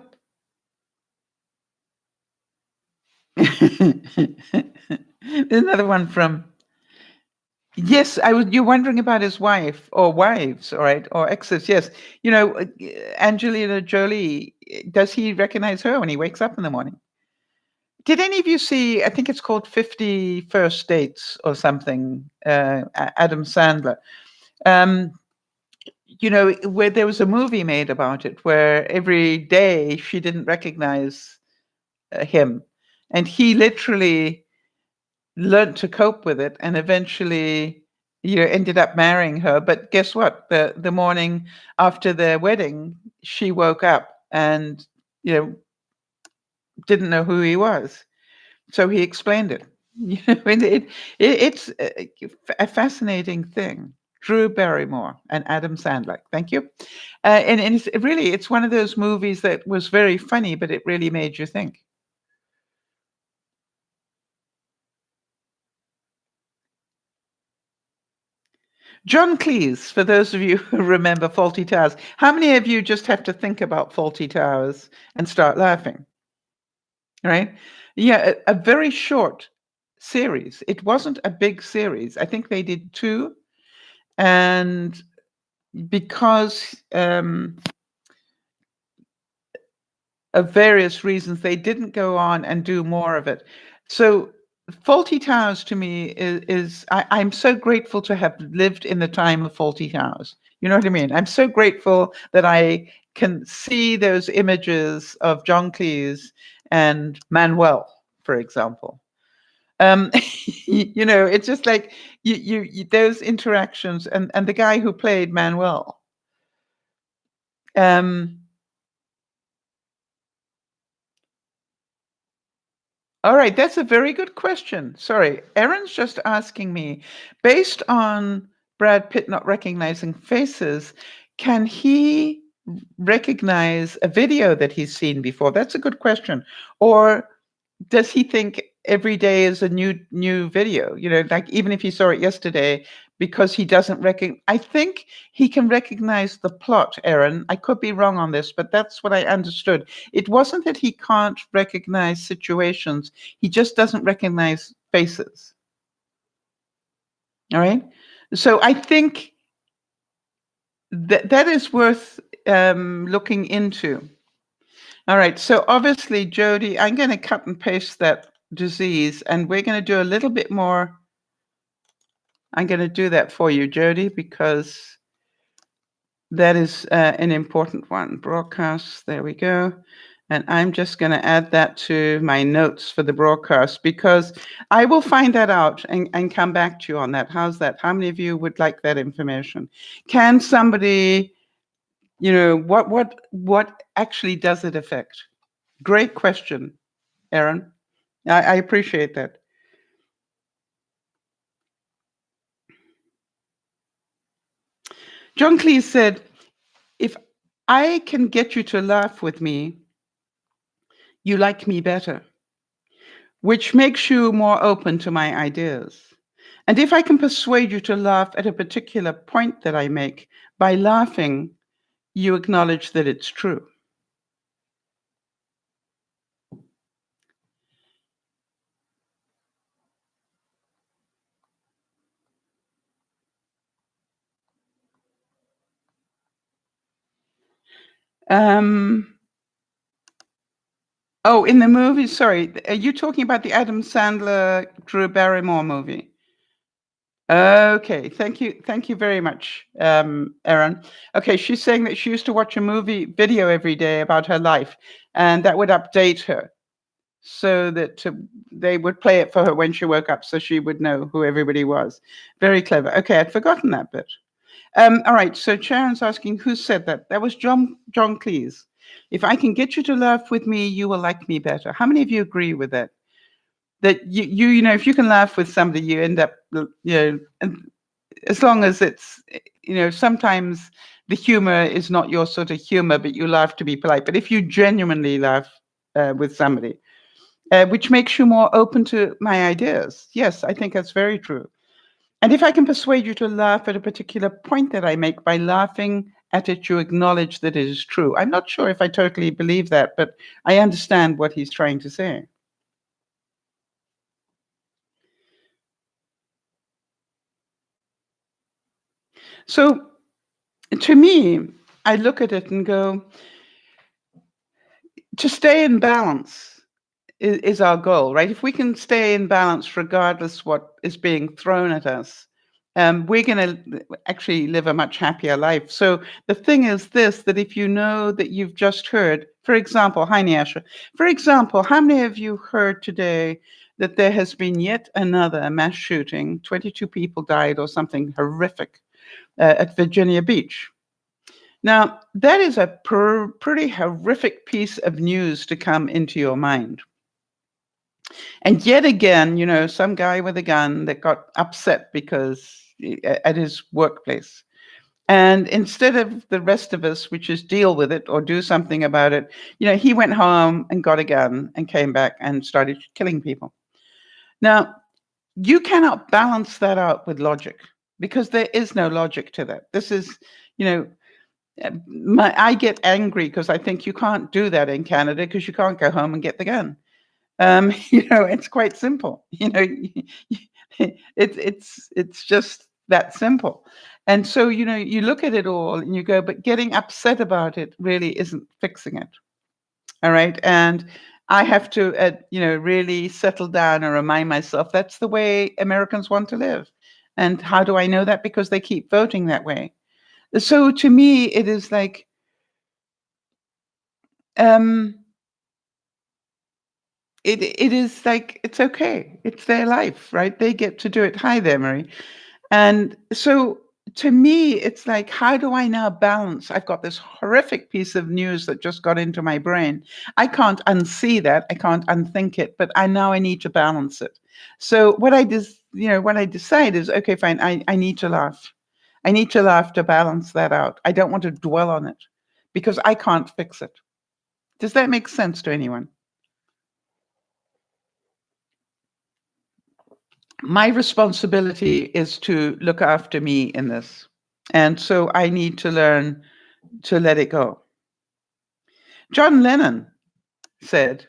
another one from, yes, you're wondering about his wife or wives, all right, or exes. Yes, Angelina Jolie. Does he recognize her when he wakes up in the morning? Did any of you see? I think it's called 50 First Dates or something. Adam Sandler. Where there was a movie made about it, where every day she didn't recognize him, and he literally learned to cope with it, and eventually ended up marrying her. But guess what? The morning after their wedding, she woke up and didn't know who he was. So he explained it. It's a fascinating thing. Drew Barrymore and Adam Sandler. Thank you. And it's one of those movies that was very funny, but it really made you think. John Cleese, for those of you who remember Fawlty Towers, how many of you just have to think about Fawlty Towers and start laughing? Right? Yeah, a very short series. It wasn't a big series. I think they did 2. And because of various reasons, they didn't go on and do more of it. So Faulty Towers to me I'm so grateful to have lived in the time of Faulty Towers. You know what I mean? I'm so grateful that I can see those images of John Cleese and Manuel, for example. Um, it's just like those interactions, and the guy who played Manuel. Um, All right, that's a very good question. Sorry, Erin's just asking me, based on Brad Pitt not recognizing faces, can he recognize a video that he's seen before? That's a good question. Or does he think every day is a new video? Like even if he saw it yesterday, because he doesn't recognize. I think he can recognize the plot, Erin. I could be wrong on this, but that's what I understood. It wasn't that he can't recognize situations; he just doesn't recognize faces. All right. So I think that is worth looking into. All right. So obviously, Jody, I'm going to cut and paste that disease, and we're going to do a little bit more. I'm going to do that for you, Jody, because that is an important one. Broadcast. There we go. And I'm just going to add that to my notes for the broadcast, because I will find that out and come back to you on that. How's that? How many of you would like that information? Can somebody, what actually does it affect? Great question, Erin. I appreciate that. John Cleese said, if I can get you to laugh with me, you like me better, which makes you more open to my ideas. And if I can persuade you to laugh at a particular point that I make, by laughing, you acknowledge that it's true. Oh, in the movie, sorry, are you talking about the Adam Sandler, Drew Barrymore movie? Okay, thank you. Thank you very much, Erin. Okay, she's saying that she used to watch a movie video every day about her life, and that would update her so that they would play it for her when she woke up so she would know who everybody was. Very clever. Okay, I'd forgotten that bit. All right, so Sharon's asking, who said that? That was John Cleese. If I can get you to laugh with me, you will like me better. How many of you agree with that? That if you can laugh with somebody, you end up, and as long as it's, sometimes the humor is not your sort of humor, but you laugh to be polite. But if you genuinely laugh with somebody, which makes you more open to my ideas. Yes, I think that's very true. And if I can persuade you to laugh at a particular point that I make, by laughing at it, you acknowledge that it is true. I'm not sure if I totally believe that, but I understand what he's trying to say. So to me, I look at it and go, to stay in balance is our goal, right? If we can stay in balance regardless what is being thrown at us, we're going to actually live a much happier life. So the thing is this, that if you know that you've just heard, for example, hi Niasha, for example, how many of you heard today that there has been yet another mass shooting, 22 people died or something horrific at Virginia Beach? Now, that is a pretty horrific piece of news to come into your mind. And yet again, some guy with a gun that got upset because at his workplace. And instead of the rest of us, which is deal with it or do something about it, he went home and got a gun and came back and started killing people. Now, you cannot balance that out with logic, because there is no logic to that. This is, I get angry because I think you can't do that in Canada because you can't go home and get the gun. It's quite simple. It's just that simple. And so, you look at it all and you go, but getting upset about it really isn't fixing it. All right. And I have to, really settle down and remind myself that's the way Americans want to live. And how do I know that? Because they keep voting that way. So to me, it is like, um, it is like it's okay. It's their life, right? They get to do it. Hi there, Marie. And so to me, it's like, how do I now balance? I've got this horrific piece of news that just got into my brain. I can't unsee that. I can't unthink it, but I need to balance it. So what I decide is, okay, fine. I need to laugh. I need to laugh to balance that out. I don't want to dwell on it because I can't fix it. Does that make sense to anyone? My responsibility is to look after me in this. And so I need to learn to let it go. John Lennon said,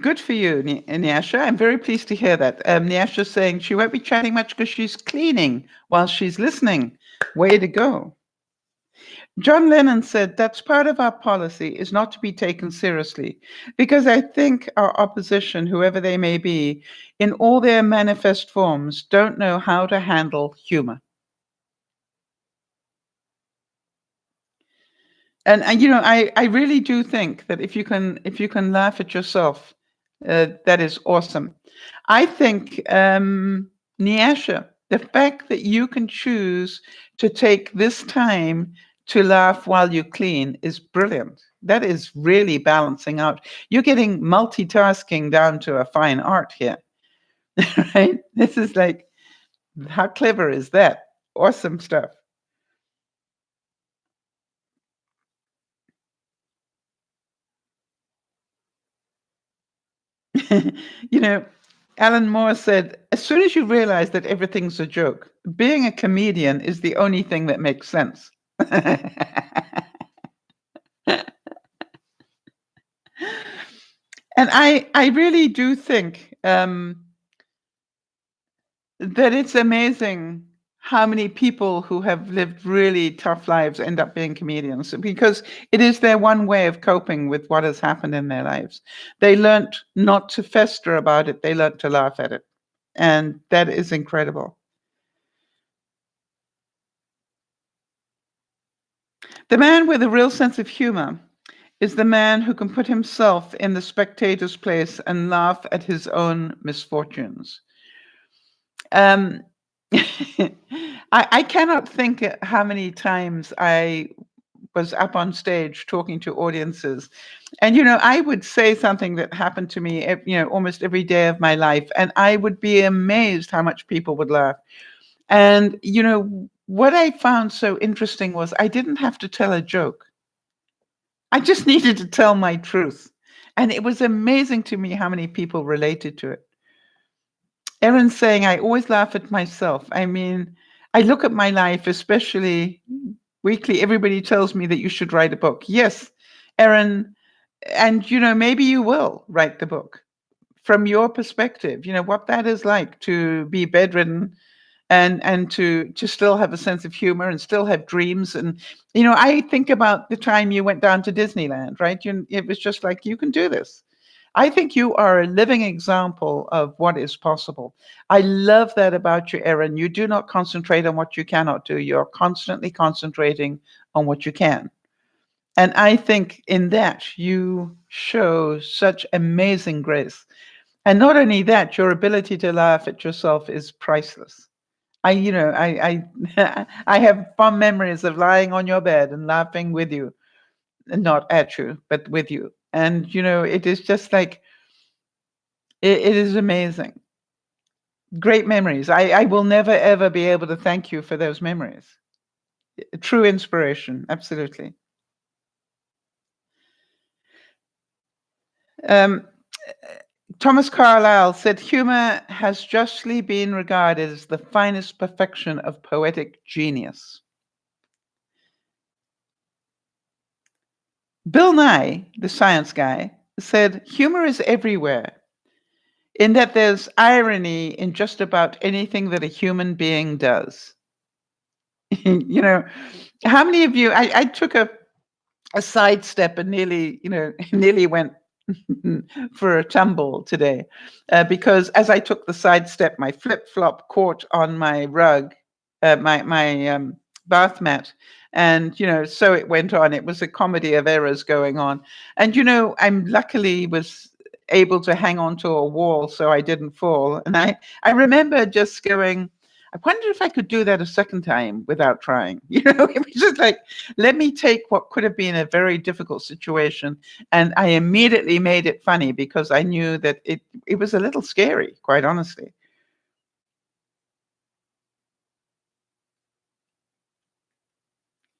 good for you, Nyasha. I'm very pleased to hear that. Nyasha's saying she won't be chatting much because she's cleaning while she's listening. Way to go. John Lennon said that's part of our policy is not to be taken seriously because I think our opposition, whoever they may be, in all their manifest forms, don't know how to handle humor. And I really do think that if you can laugh at yourself, that is awesome. I think Nyasha, the fact that you can choose to take this time to laugh while you clean is brilliant. That is really balancing out. You're getting multitasking down to a fine art here, right? This is like, how clever is that? Awesome stuff. you know, Alan Moore said, as soon as you realize that everything's a joke, being a comedian is the only thing that makes sense. And I really do think that it's amazing how many people who have lived really tough lives end up being comedians because it is their one way of coping with what has happened in their lives. They learned not to fester about it, they learned to laugh at it. And that is incredible. The man with a real sense of humor is the man who can put himself in the spectator's place and laugh at his own misfortunes. Um, I cannot think how many times I was up on stage talking to audiences. And, I would say something that happened to me, almost every day of my life. And I would be amazed how much people would laugh. And, what I found so interesting was I didn't have to tell a joke. I just needed to tell my truth. And it was amazing to me how many people related to it. Erin's saying, I always laugh at myself. I mean, I look at my life, especially weekly. Everybody tells me that you should write a book. Yes, Erin. And, maybe you will write the book from your perspective, what that is like to be bedridden and to still have a sense of humor and still have dreams. And I think about the time you went down to Disneyland, right? It was just like, you can do this. I think you are a living example of what is possible. I love that about you, Erin. You do not concentrate on what you cannot do. You're constantly concentrating on what you can. And I think in that you show such amazing grace. And not only that, your ability to laugh at yourself is priceless. I have fond memories of lying on your bed and laughing with you, not at you, but with you. And it is just like it is amazing. Great memories. I will never ever be able to thank you for those memories. True inspiration, absolutely. Um, Thomas Carlyle said humor has justly been regarded as the finest perfection of poetic genius. Bill Nye, the science guy, said humor is everywhere, in that there's irony in just about anything that a human being does. you know, how many of you, I took a sidestep and nearly, nearly went for a tumble today, because as I took the sidestep, my flip flop caught on my rug, my bath mat, and so it went on. It was a comedy of errors going on, and I'm luckily was able to hang onto a wall so I didn't fall. And I remember just going, I wonder if I could do that a second time without trying. It was just like, let me take what could have been a very difficult situation, and I immediately made it funny because I knew that it was a little scary, quite honestly.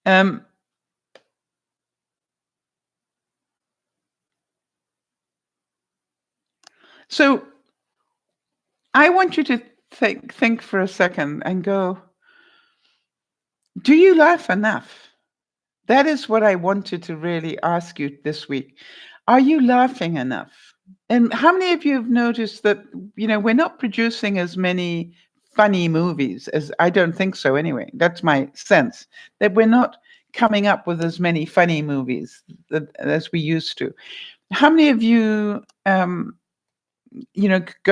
Um, so I want you to think for a second and go, do you laugh enough? That is what I wanted to really ask you this week. Are you laughing enough? And how many of you have noticed that, we're not producing as many funny movies as, I don't think so anyway. That's my sense, that we're not coming up with as many funny movies as we used to. How many of you, go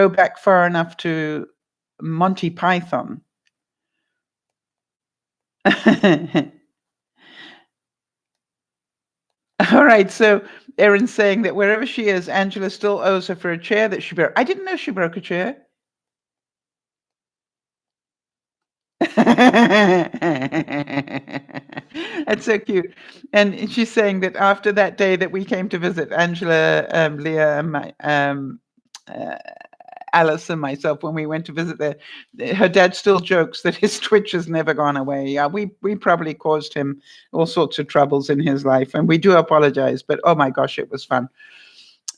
back far enough to Monty Python? All right. So Erin's saying that wherever she is, Angela still owes her for a chair that she broke. I didn't know she broke a chair. That's so cute. And she's saying that after that day that we came to visit Angela, Leah, and uh, Alice and myself, when we went to visit there, her dad still jokes that his twitch has never gone away. Yeah, we probably caused him all sorts of troubles in his life, and we do apologize. But oh my gosh, it was fun.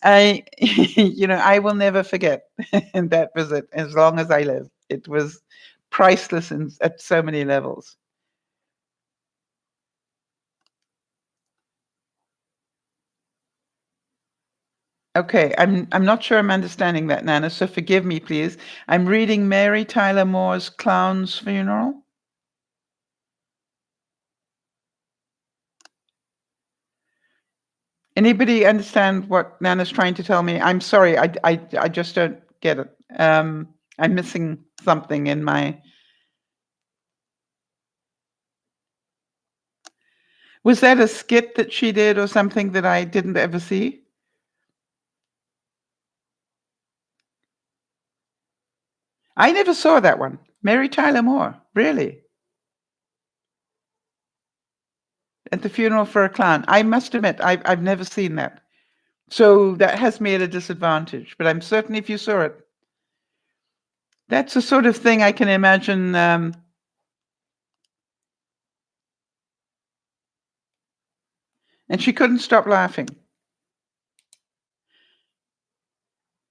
I, I will never forget that visit as long as I live. It was priceless at so many levels. Okay, I'm not sure I'm understanding that, Nana, so forgive me, please. I'm reading Mary Tyler Moore's Clown's Funeral. Anybody understand what Nana's trying to tell me? I'm sorry, I just don't get it. I'm missing something in my... Was that a skit that she did or something that I didn't ever see? I never saw that one. Mary Tyler Moore, really? At the funeral for a clown. I must admit, I've never seen that. So that has me at a disadvantage, but I'm certain if you saw it, that's the sort of thing I can imagine. And she couldn't stop laughing.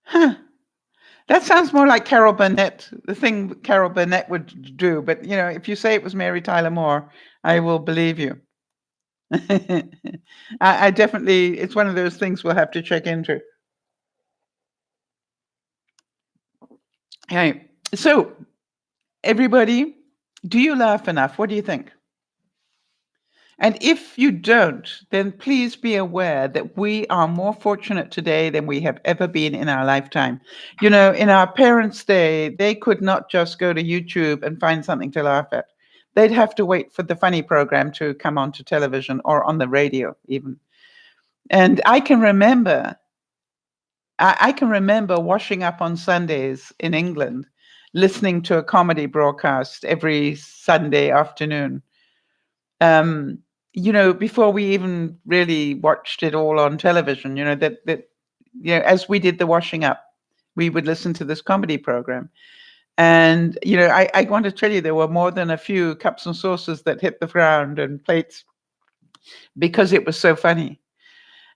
Huh. That sounds more like Carol Burnett, the thing Carol Burnett would do. But, if you say it was Mary Tyler Moore, I will believe you. I definitely, it's one of those things we'll have to check into. Okay. So, everybody, do you laugh enough? What do you think? And if you don't, then please be aware that we are more fortunate today than we have ever been in our lifetime. In our parents' day, they could not just go to YouTube and find something to laugh at. They'd have to wait for the funny program to come onto television or on the radio, even. And I can remember washing up on Sundays in England, listening to a comedy broadcast every Sunday afternoon. Um, before we even really watched it all on television, as we did the washing up, we would listen to this comedy program. And, I want to tell you, there were more than a few cups and saucers that hit the ground and plates because it was so funny.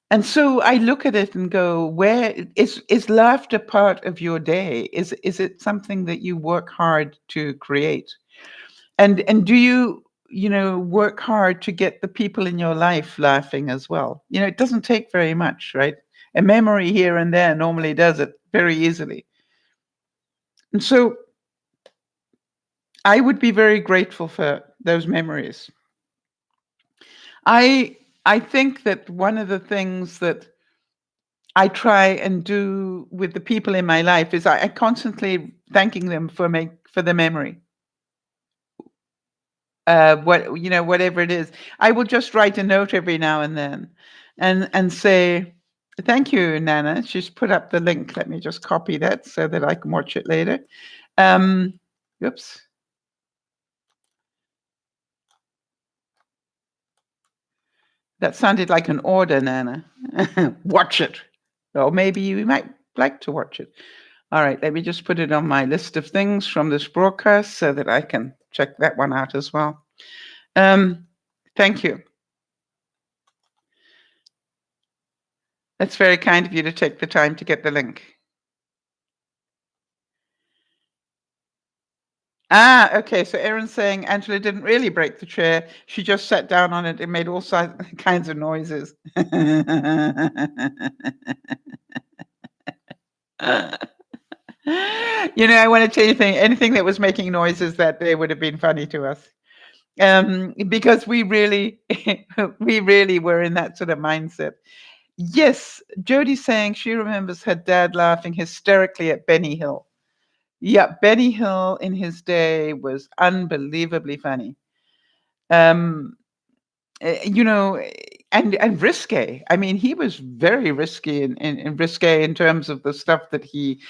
And so I look at it and go, where is laughter part of your day? Is it something that you work hard to create? And do you, work hard to get the people in your life laughing as well? It doesn't take very much, right? A memory here and there normally does it very easily. And so I would be very grateful for those memories. I I think that one of the things that I try and do with the people in my life is I constantly thanking them for the memory. Whatever it is, I will just write a note every now and then, and say, "Thank you, Nana." She's put up the link. Let me just copy that so that I can watch it later. Oops. That sounded like an order, Nana. Watch it. Or maybe you might like to watch it. All right, let me just put it on my list of things from this broadcast so that I can check that one out as well. Thank you. That's very kind of you to take the time to get the link. Okay. So Erin's saying Angela didn't really break the chair. She just sat down on it and made all kinds of noises. I want to tell you anything that was making noises that day would have been funny to us. Because we really were in that sort of mindset. Yes, Jodie's saying she remembers her dad laughing hysterically at Benny Hill. Yeah, Benny Hill in his day was unbelievably funny. Um, and risque. I mean, he was very risky and risque in terms of the stuff that he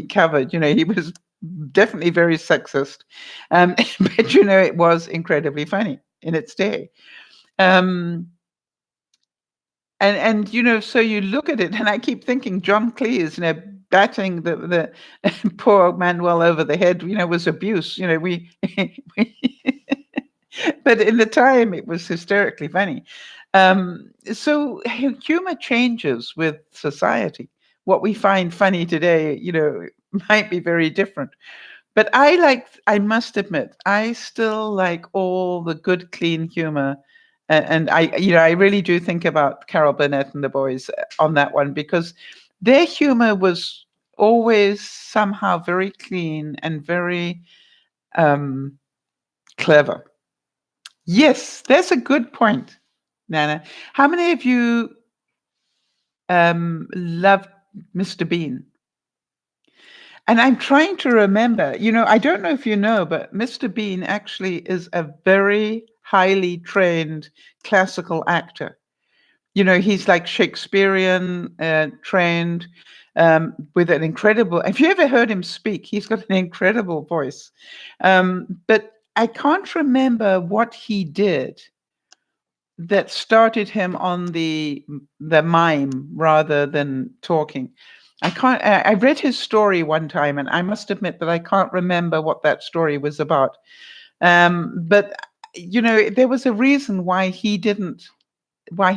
covered. He was definitely very sexist, but it was incredibly funny in its day. And so you look at it, and I keep thinking John Cleese, batting the poor Manuel over the head, was abuse. We, but in the time it was hysterically funny. So humor changes with society. What we find funny today, might be very different. But I must admit, I still like all the good, clean humor. And I really do think about Carol Burnett and the boys on that one, because their humor was always somehow very clean and very clever. Yes, that's a good point, Nana. How many of you loved Mr. Bean? And I'm trying to remember, I don't know if you know, but Mr. Bean actually is a very highly trained classical actor. He's like Shakespearean trained, with an incredible. Have you ever heard him speak? He's got an incredible voice. But I can't remember what he did that started him on the mime rather than talking. I read his story one time, and I must admit that I can't remember what that story was about. But there was a reason why he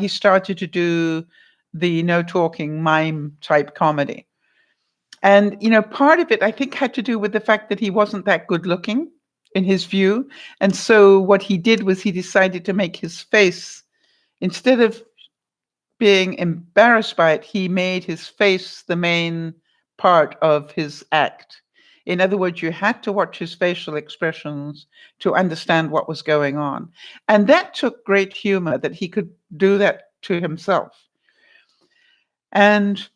started to do the no talking mime type comedy. And part of it I think had to do with the fact that he wasn't that good looking in his view. And so what he did was he decided to make his face, instead of being embarrassed by it, he made his face the main part of his act. In other words, you had to watch his facial expressions to understand what was going on. And that took great humor that he could do that to himself. And,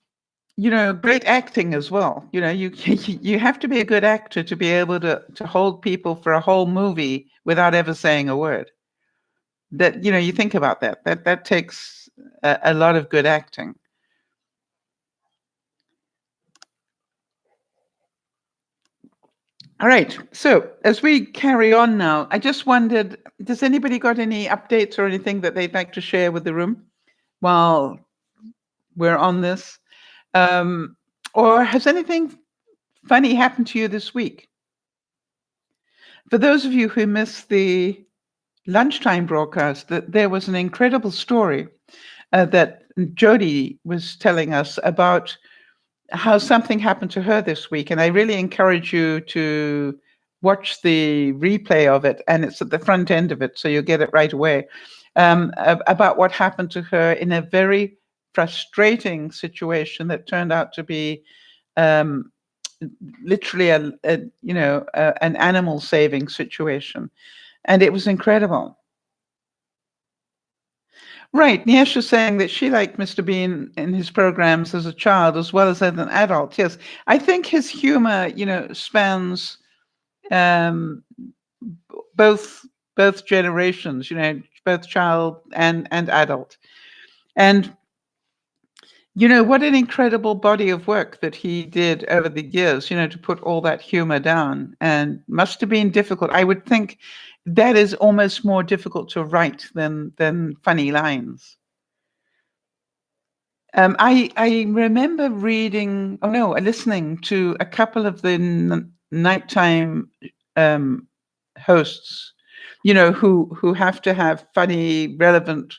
great acting as well. You have to be a good actor to be able to hold people for a whole movie without ever saying a word. That, you think about that takes a lot of good acting. All right. So as we carry on now, I just wondered, does anybody got any updates or anything that they'd like to share with the room while we're on this? Or has anything funny happened to you this week? For those of you who missed the lunchtime broadcast, there was an incredible story that Jodie was telling us about how something happened to her this week. And I really encourage you to watch the replay of it. And it's at the front end of it, so you'll get it right away, about what happened to her in a very frustrating situation that turned out to be literally an animal saving situation. And it was incredible. Right. Niesha's saying that she liked Mr. Bean in his programs as a child as well as an adult. Yes. I think his humor, spans um, both both generations, both child and adult. And what an incredible body of work that he did over the years, to put all that humor down, and must have been difficult. I would think that is almost more difficult to write than funny lines. I remember reading, oh no, listening to a couple of the nighttime um, hosts, who have to have funny, relevant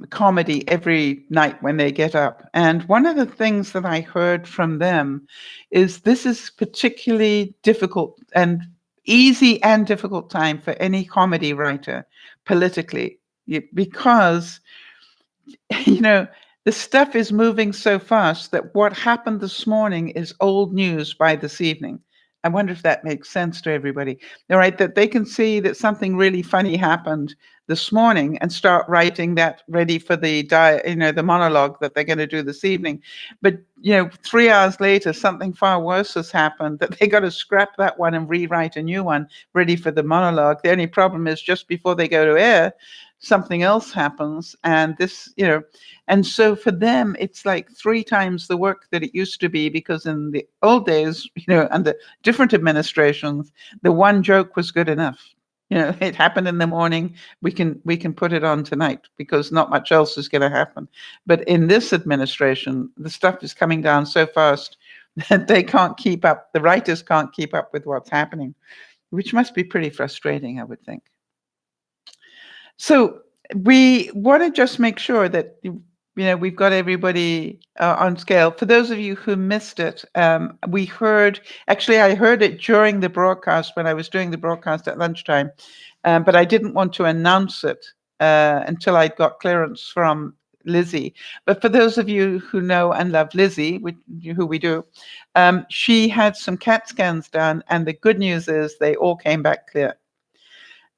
comedy every night when they get up. And one of the things that I heard from them is this is particularly difficult and easy and difficult time for any comedy writer politically, because the stuff is moving so fast that what happened this morning is old news by this evening. I wonder if that makes sense to everybody. All right, that they can see that something really funny happened this morning and start writing that ready for the monologue that they're going to do this evening. But 3 hours later, something far worse has happened that they got to scrap that one and rewrite a new one ready for the monologue. The only problem is just before they go to air, something else happens, and and so for them it's like 3 times the work that it used to be, because in the old days, under different administrations, the one joke was good enough. It happened in the morning, we can put it on tonight because not much else is going to happen. But in this administration, the stuff is coming down so fast that they can't keep up, the writers can't keep up with what's happening, which must be pretty frustrating, I would think. So we want to just make sure that we've got everybody on scale. For those of you who missed it, we heard. Actually, I heard it during the broadcast when I was doing the broadcast at lunchtime, but I didn't want to announce it until I got clearance from Lizzie. But for those of you who know and love Lizzie, who we do, she had some CAT scans done, and the good news is they all came back clear.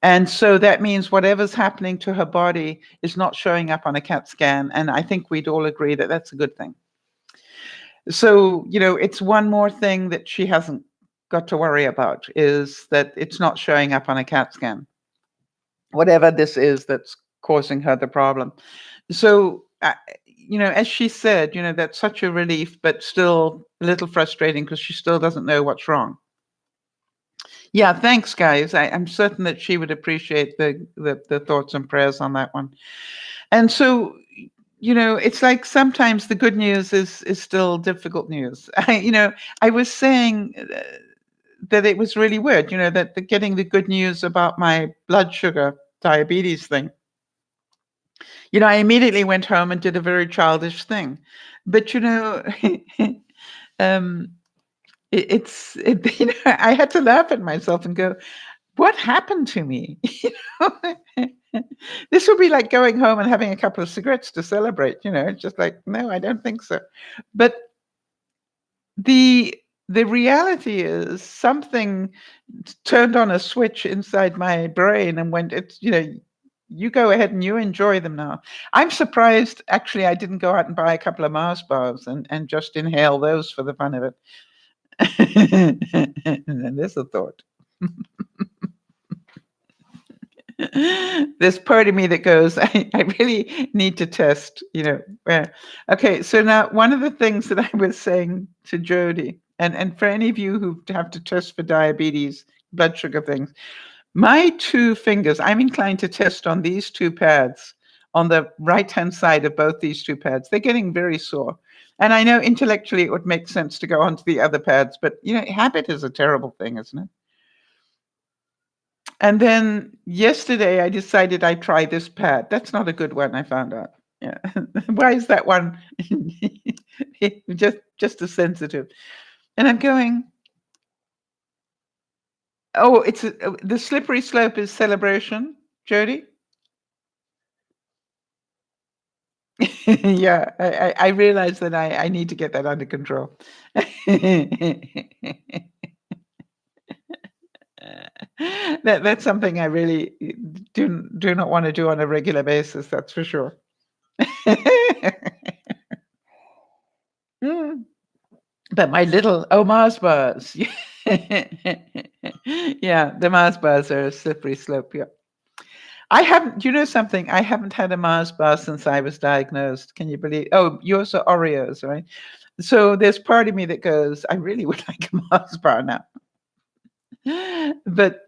And so that means whatever's happening to her body is not showing up on a CAT scan. And I think we'd all agree that that's a good thing. So, it's one more thing that she hasn't got to worry about, is that it's not showing up on a CAT scan, whatever this is that's causing her the problem. So, as she said, that's such a relief, but still a little frustrating because she still doesn't know what's wrong. Yeah, thanks, guys. I'm certain that she would appreciate the thoughts and prayers on that one. And so, it's like sometimes the good news is still difficult news. I was saying that it was really weird, that getting the good news about my blood sugar diabetes thing. I immediately went home and did a very childish thing. But, um, I had to laugh at myself and go, what happened to me? This would be like going home and having a couple of cigarettes to celebrate. It's just like, no, I don't think so. But the reality is something turned on a switch inside my brain and went, you go ahead and you enjoy them now. I'm surprised, actually, I didn't go out and buy a couple of Mars bars and just inhale those for the fun of it. And there's a thought. There's part of me that goes, I really need to test, Okay, so now one of the things that I was saying to Jody, and for any of you who have to test for diabetes, blood sugar things, my 2 fingers, I'm inclined to test on these 2 pads, on the right-hand side of both these 2 pads. They're getting very sore. And I know intellectually it would make sense to go onto the other pads, but habit is a terrible thing, isn't it? And then yesterday I decided I'd try this pad. That's not a good one, I found out. Yeah. Why is that one just as sensitive? And I'm going, oh, it's the slippery slope is celebration, Jody? Yeah, I realize that I need to get that under control. That's something I really do not want to do on a regular basis, that's for sure. Mm. But my little Mars bars. Yeah, the Mars bars are a slippery slope. Yeah. I haven't, you know something? I haven't had a Mars bar since I was diagnosed. Can you believe? Oh, yours are Oreos, right? So there's part of me that goes, I really would like a Mars bar now. But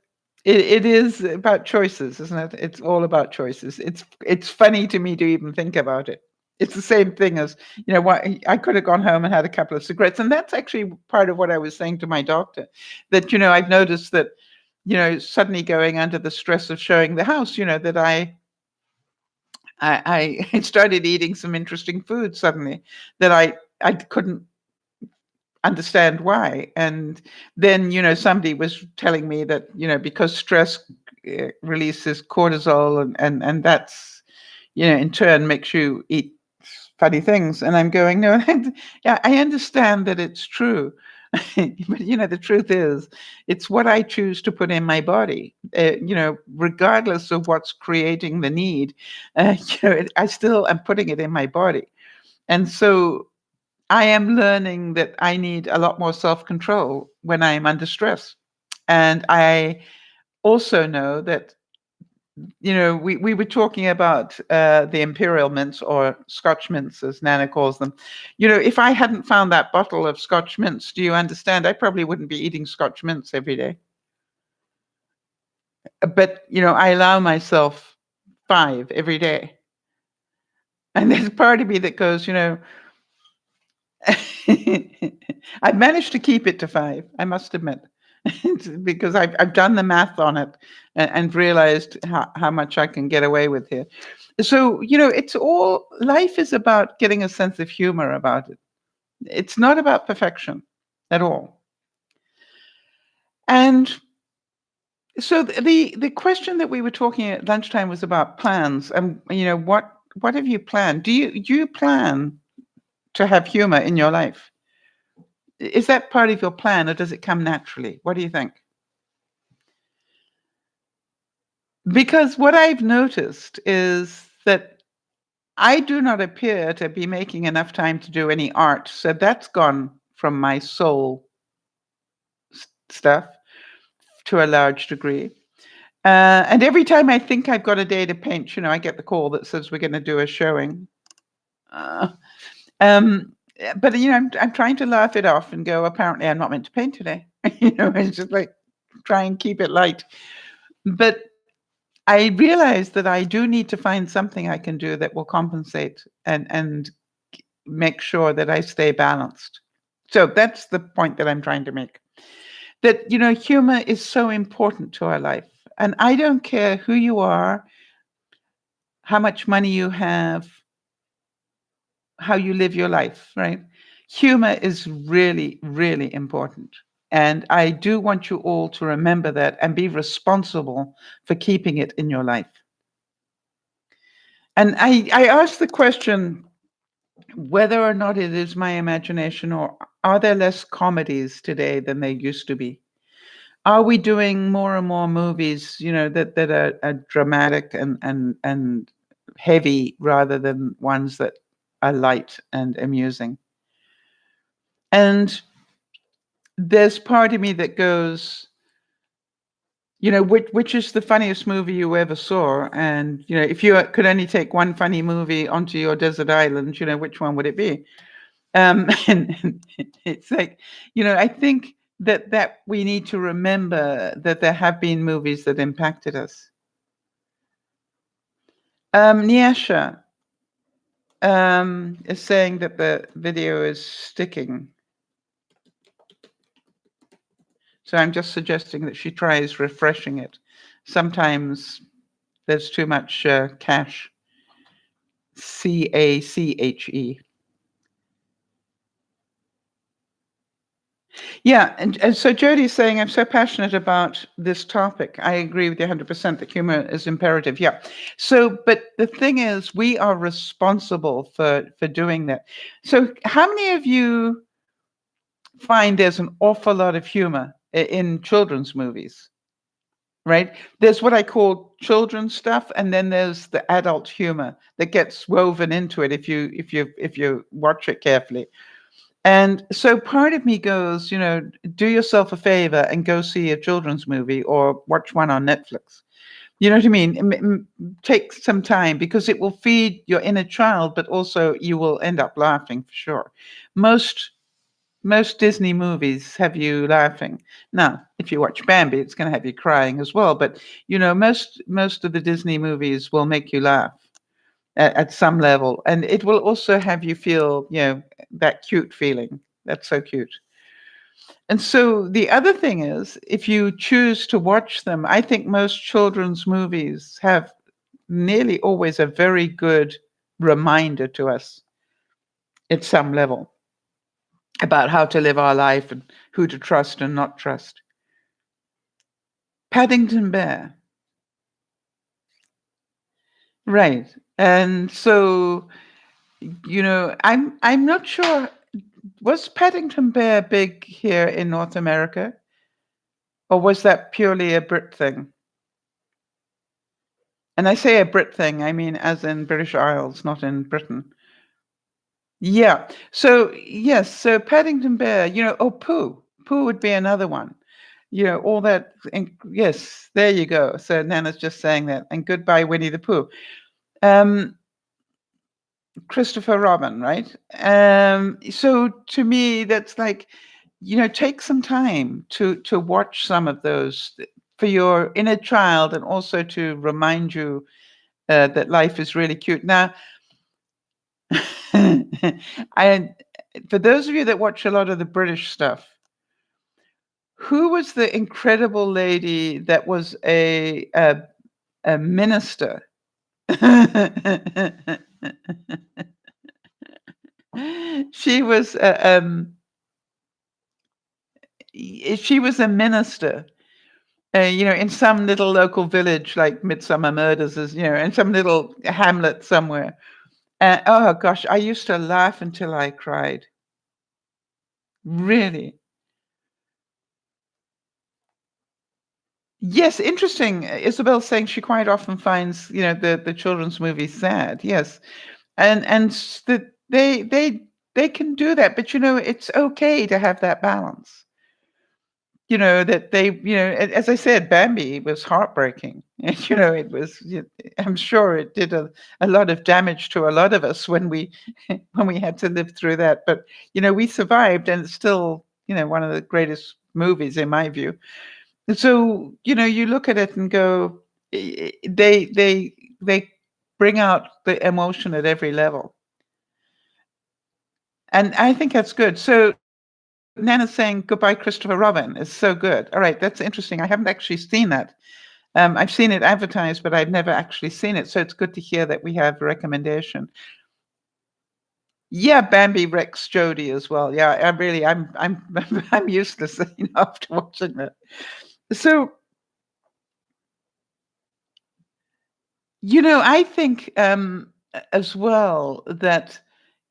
it is about choices, isn't it? It's all about choices. It's funny to me to even think about it. It's the same thing as, why I could have gone home and had a couple of cigarettes. And that's actually part of what I was saying to my doctor, that, I've noticed that, suddenly going under the stress of showing the house, that I started eating some interesting food suddenly that I couldn't understand why. And then, somebody was telling me that, because stress releases cortisol and that's, in turn makes you eat funny things. And I'm going, no, yeah, I understand that it's true. But, the truth is, it's what I choose to put in my body, regardless of what's creating the need, I still am putting it in my body. And so I am learning that I need a lot more self-control when I'm under stress. And I also know that, we were talking about the imperial mints or Scotch mints, as Nana calls them. If I hadn't found that bottle of Scotch mints, do you understand? I probably wouldn't be eating Scotch mints every day. But, I allow myself 5 every day. And there's part of me that goes, I've managed to keep it to 5, I must admit, because I've done the math on it and realized how much I can get away with here. So, it's all, life is about getting a sense of humor about it. It's not about perfection at all. And so the question that we were talking at lunchtime was about plans. And, what have you planned? Do you plan to have humor in your life? Is that part of your plan, or does it come naturally? What do you think? Because what I've noticed is that I do not appear to be making enough time to do any art. So that's gone from my soul stuff to a large degree. And every time I think I've got a day to paint, I get the call that says we're going to do a showing. Uh, but I'm trying to laugh it off and go, apparently I'm not meant to paint today. It's just like try and keep it light. But I realize that I do need to find something I can do that will compensate and make sure that I stay balanced. So that's the point that I'm trying to make. That, humor is so important to our life. And I don't care who you are, how much money you have, how you live your life, right? Humor is really, really important. And I do want you all to remember that and be responsible for keeping it in your life. And I asked the question whether or not it is my imagination, or are there less comedies today than there used to be? Are we doing more and more movies, that are dramatic and heavy rather than ones that are light and amusing? And there's part of me that goes, which is the funniest movie you ever saw? And, if you could only take one funny movie onto your desert island, which one would it be? And it's like, I think that we need to remember that there have been movies that impacted us. Niasha is saying that the video is sticking. So I'm just suggesting that she tries refreshing it. Sometimes there's too much cache. CACHE. Yeah, and so Jody's saying, I'm so passionate about this topic. I agree with you 100% that humor is imperative. Yeah. So, but the thing is, we are responsible for doing that. So how many of you find there's an awful lot of humor in children's movies? right? There's what I call children's stuff, and then there's the adult humor that gets woven into it if you watch it carefully. And so part of me goes, do yourself a favor and go see a children's movie or watch one on Netflix. You know what I mean? Take some time because it will feed your inner child, but also you will end up laughing for sure. Most most Disney movies have you laughing. Now, if you watch Bambi, it's going to have you crying as well. But most of the Disney movies will make you laugh at some level, and it will also have you feel, that cute feeling. That's so cute. And so the other thing is, if you choose to watch them, I think most children's movies have nearly always a very good reminder to us at some level about how to live our life and who to trust and not trust. Paddington Bear, right? And so, I'm not sure. Was Paddington Bear big here in North America, or was that purely a Brit thing? And I say a Brit thing, I mean as in British Isles, not in Britain. Yeah. So yes, so Paddington Bear, oh Pooh. Pooh would be another one. All that yes, there you go. So Nana's just saying that. And goodbye, Winnie the Pooh. Um, Christopher Robin, right? So to me, that's like, take some time to watch some of those for your inner child and also to remind you that life is really cute. Now, I for those of you that watch a lot of the British stuff, who was the incredible lady that was a minister? She was she was a minister, in some little local village like Midsummer Murders, is in some little hamlet somewhere. Oh gosh, I used to laugh until I cried. Really. Yes, interesting. Isabel's saying she quite often finds, the children's movies sad. Yes, they can do that, but it's okay to have that balance. That as I said, Bambi was heartbreaking. And, it was. I'm sure it did a lot of damage to a lot of us when we when we had to live through that. But we survived, and it's still one of the greatest movies in my view. So, you look at it and go, they bring out the emotion at every level. And I think that's good. So Nana's saying goodbye, Christopher Robin is so good. All right, that's interesting. I haven't actually seen that. I've seen it advertised, but I've never actually seen it. So it's good to hear that we have a recommendation. Yeah, Bambi Rex Jody as well. Yeah, I'm I'm useless after watching that. So I think, as well that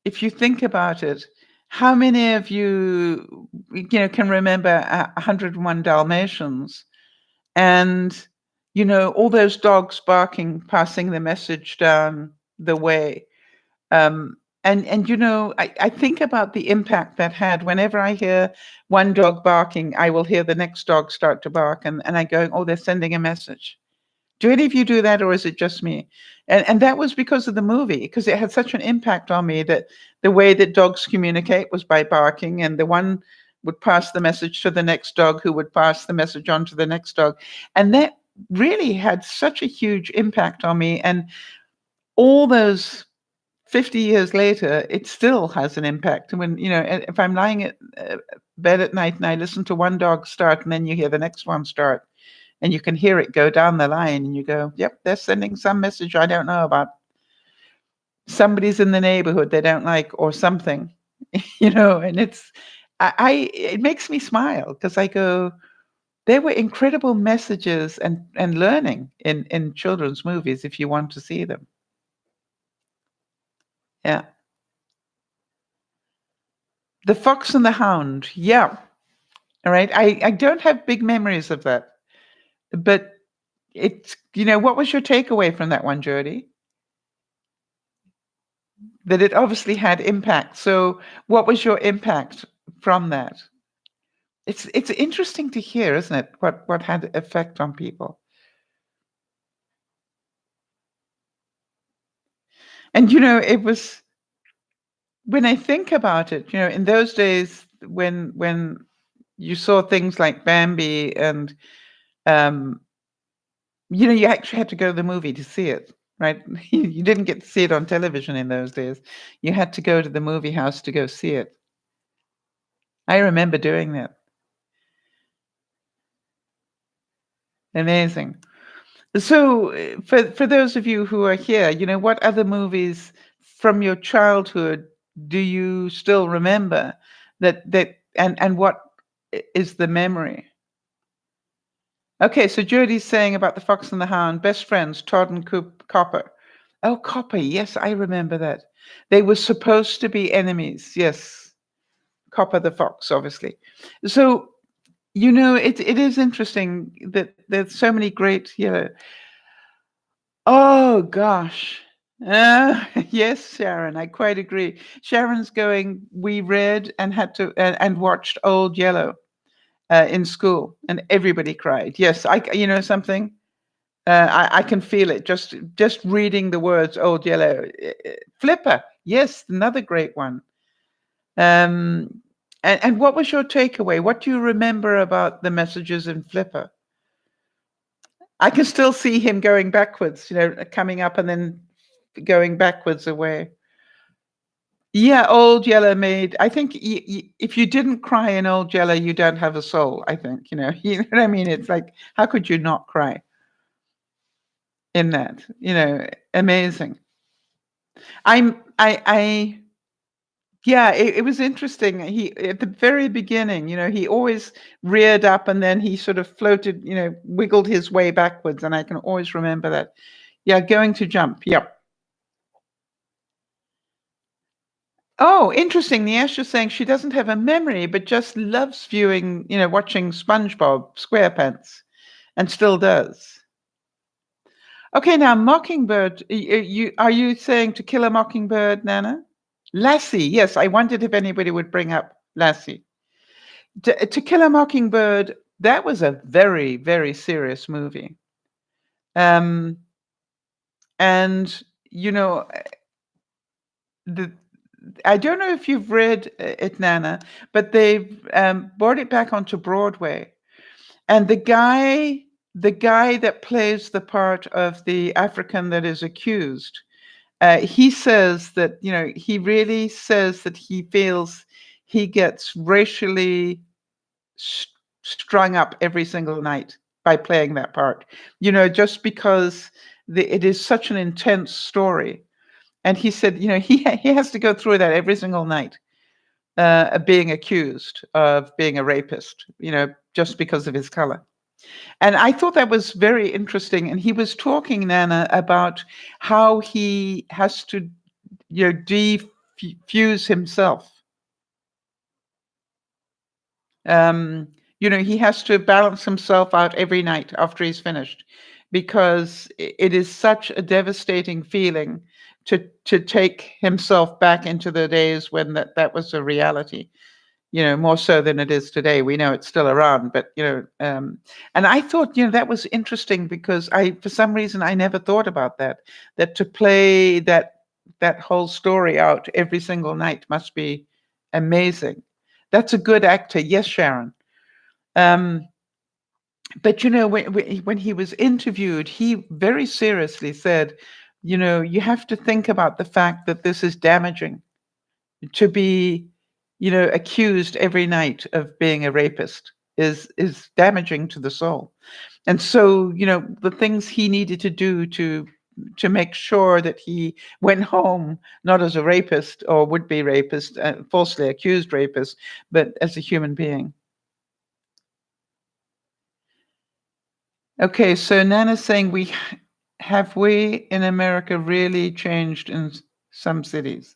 if you think about it, how many of you, can remember 101 Dalmatians and, all those dogs barking, passing the message down the way. And I think about the impact that had. Whenever I hear one dog barking, I will hear the next dog start to bark, and I go, oh, they're sending a message. Do any of you do that, or is it just me? And that was because of the movie, because it had such an impact on me that the way that dogs communicate was by barking, and the one would pass the message to the next dog, who would pass the message on to the next dog, and that really had such a huge impact on me. And all those 50 years later, it still has an impact. And when if I'm lying at bed at night and I listen to one dog start, and then you hear the next one start and you can hear it go down the line and you go, yep, they're sending some message I don't know about. Somebody's in the neighborhood they don't like or something, and it makes me smile because I go, there were incredible messages and learning in children's movies if you want to see them. Yeah. The Fox and the Hound. Yeah. All right. I don't have big memories of that, but what was your takeaway from that one, Jody? That it obviously had impact. So what was your impact from that? It's interesting to hear, isn't it? What had effect on people. And it was when I think about it, in those days when you saw things like Bambi and um, you actually had to go to the movie to see it, right? You didn't get to see it on television in those days. You had to go to the movie house to go see it. I remember doing that. Amazing. So, for those of you who are here, what other movies from your childhood do you still remember and what is the memory? Okay, so Jody's saying about the Fox and the Hound, best friends, Todd and Copper. Oh, Copper, yes, I remember that. They were supposed to be enemies. Yes, Copper the fox, obviously. So, it is interesting that there's so many great, oh gosh. Yes, Sharon, I quite agree. Sharon's going, we read and had to and watched Old Yellow in school, and everybody cried. Yes, something. I can feel it just reading the words Old Yellow. Flipper, yes, another great one. Um, and what was your takeaway? What do you remember about the messages in Flipper? I can still see him going backwards, coming up and then going backwards away. Yeah, Old Yeller made. I think if you didn't cry in Old Yeller, you don't have a soul. I think you know what I mean. It's like, how could you not cry in that? Amazing. I Yeah, it was interesting. He at the very beginning, he always reared up and then he sort of floated, wiggled his way backwards, and I can always remember that. Yeah, going to jump. Yep. Oh, interesting. The Asher's saying she doesn't have a memory, but just loves viewing, watching SpongeBob SquarePants, and still does. Okay, now Mockingbird. Are you saying To Kill a Mockingbird, Nana? Lassie. Yes, I wondered if anybody would bring up Lassie. To Kill a Mockingbird. That was a very, very serious movie. Um, and the I don't know if you've read it, Nana, but they've brought it back onto Broadway. And the guy that plays the part of the African that is accused, he says that he really says that he feels he gets racially strung up every single night by playing that part. Just because it is such an intense story. And he said, he has to go through that every single night, being accused of being a rapist, just because of his color. And I thought that was very interesting. And he was talking, Nana, about how he has to, defuse himself. Um, he has to balance himself out every night after he's finished, because it is such a devastating feeling to take himself back into the days when that was a reality. More so than it is today. We know it's still around, but and I thought, that was interesting because for some reason, I never thought about that. That to play that whole story out every single night must be amazing. That's a good actor, yes, Sharon. Um, but when he was interviewed, he very seriously said, you have to think about the fact that this is damaging to be, accused every night of being a rapist is damaging to the soul. And so, the things he needed to do to make sure that he went home not as a rapist or would-be rapist, falsely accused rapist, but as a human being. Okay, so Nana's saying we in America really changed in some cities?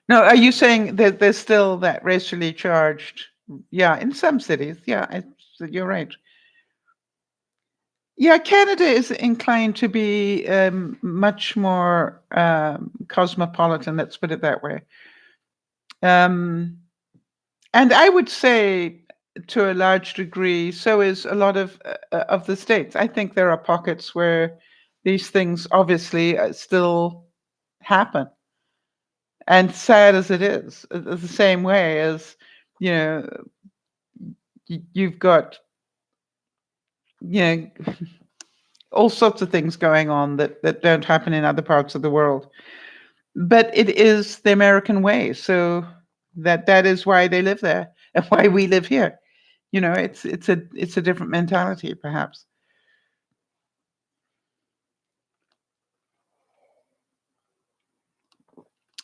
No, are you saying that there's still that racially charged? Yeah, in some cities. Yeah, you're right. Yeah, Canada is inclined to be much more cosmopolitan, let's put it that way. Um, and I would say to a large degree, so is a lot of the states. I think there are pockets where these things obviously still happen. And sad as it is, the same way as, you know, you've got, you know, all sorts of things going on that don't happen in other parts of the world. But it is the American way, so that is why they live there and why we live here. It's a different mentality, perhaps.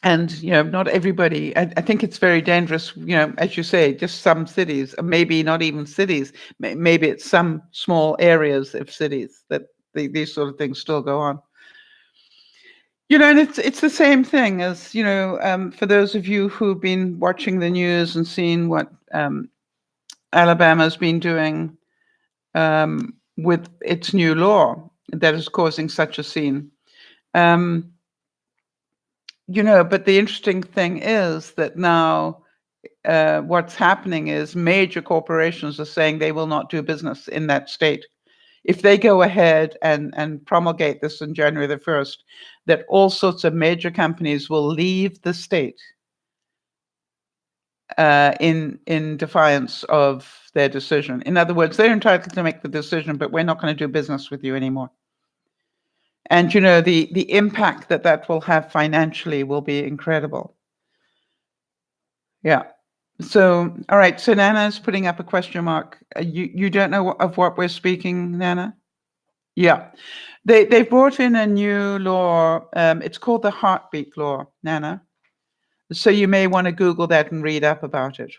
And not everybody. I think it's very dangerous. As you say, just some cities, or maybe not even cities. Maybe it's some small areas of cities that these sort of things still go on. And it's the same thing as for those of you who've been watching the news and seen what Alabama's been doing with its new law that is causing such a scene. But the interesting thing is that now what's happening is major corporations are saying they will not do business in that state. If they go ahead and promulgate this on January the 1st, that all sorts of major companies will leave the state in defiance of their decision. In other words, they're entitled to make the decision, but we're not going to do business with you anymore. And the impact that will have financially will be incredible. Yeah. So, all right. So Nana's putting up a question mark. You don't know of what we're speaking, Nana? Yeah. They brought in a new law. It's called the heartbeat law, Nana. So you may want to Google that and read up about it.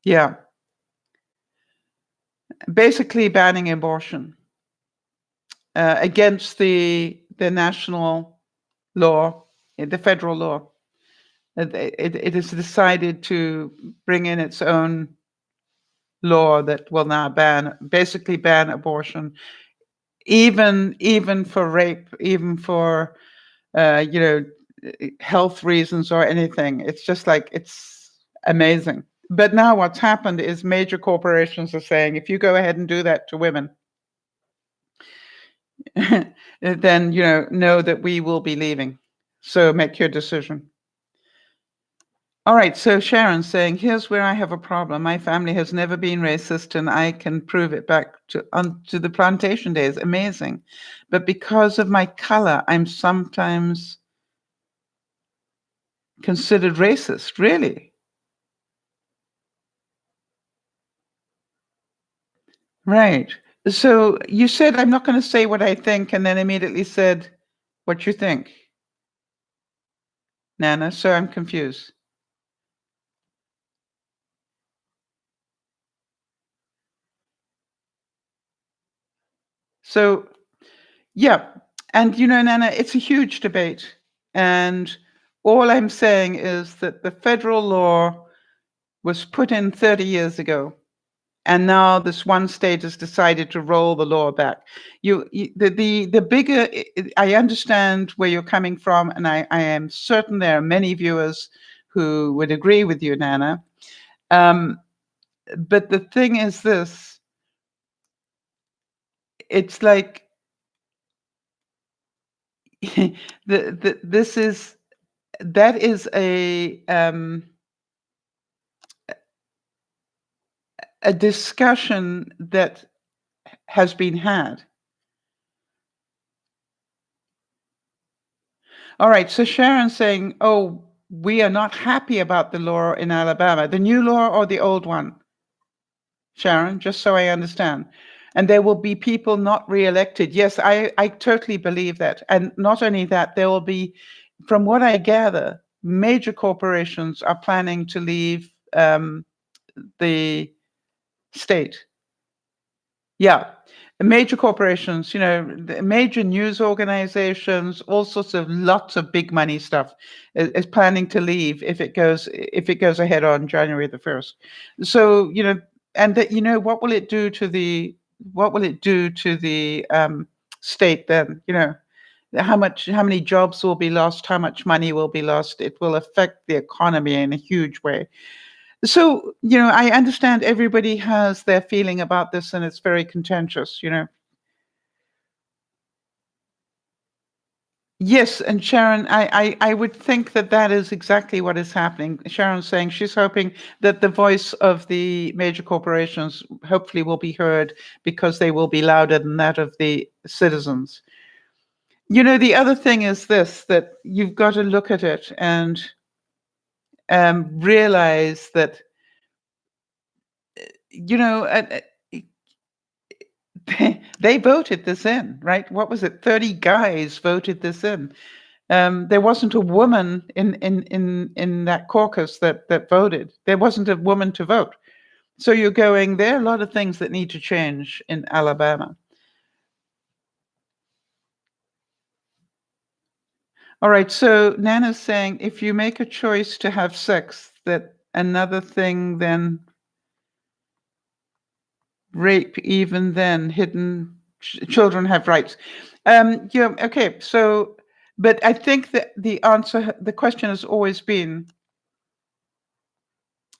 Yeah. Basically banning abortion against the national law, the federal law. It has decided to bring in its own law that will now basically ban abortion, even for rape, even for health reasons or anything. It's just like, it's amazing. But now what's happened is major corporations are saying, if you go ahead and do that to women, then know that we will be leaving. So make your decision. All right, so Sharon's saying, here's where I have a problem. My family has never been racist, and I can prove it back to the plantation days. Amazing. But because of my color, I'm sometimes considered racist. Really? Right. So you said, I'm not going to say what I think, and then immediately said what you think, Nana. So I'm confused. So, yeah. And, Nana, it's a huge debate. And all I'm saying is that the federal law was put in 30 years ago. And now this one state has decided to roll the law back. The bigger, I understand where you're coming from, and I am certain there are many viewers who would agree with you, Nana. But the thing is this, it's like, that is a discussion that has been had. All right, so Sharon's saying, oh, we are not happy about the law in Alabama. The new law or the old one? Sharon, just so I understand. And there will be people not reelected. Yes, I totally believe that. And not only that, there will be, from what I gather, major corporations are planning to leave the state. Yeah. Major corporations, major news organizations, all sorts of lots of big money stuff is planning to leave if it goes ahead on January the 1st. So, and that, what will it do to the what will it do to the state then? How many jobs will be lost? How much money will be lost? It will affect the economy in a huge way. So, I understand everybody has their feeling about this, and it's very contentious. Yes, and Sharon, I would think that that is exactly what is happening. Sharon's saying she's hoping that the voice of the major corporations hopefully will be heard because they will be louder than that of the citizens. The other thing is this, that you've got to look at it and realize that, you know, uh, uh, they voted this in, right? What was it? 30 guys voted this in. There wasn't a woman in that caucus that voted. There wasn't a woman to vote. So you're going, there are a lot of things that need to change in Alabama. All right, so Nana's saying if you make a choice to have sex, that another thing then rape, even then hidden children have rights. Okay, so, but I think that the question has always been,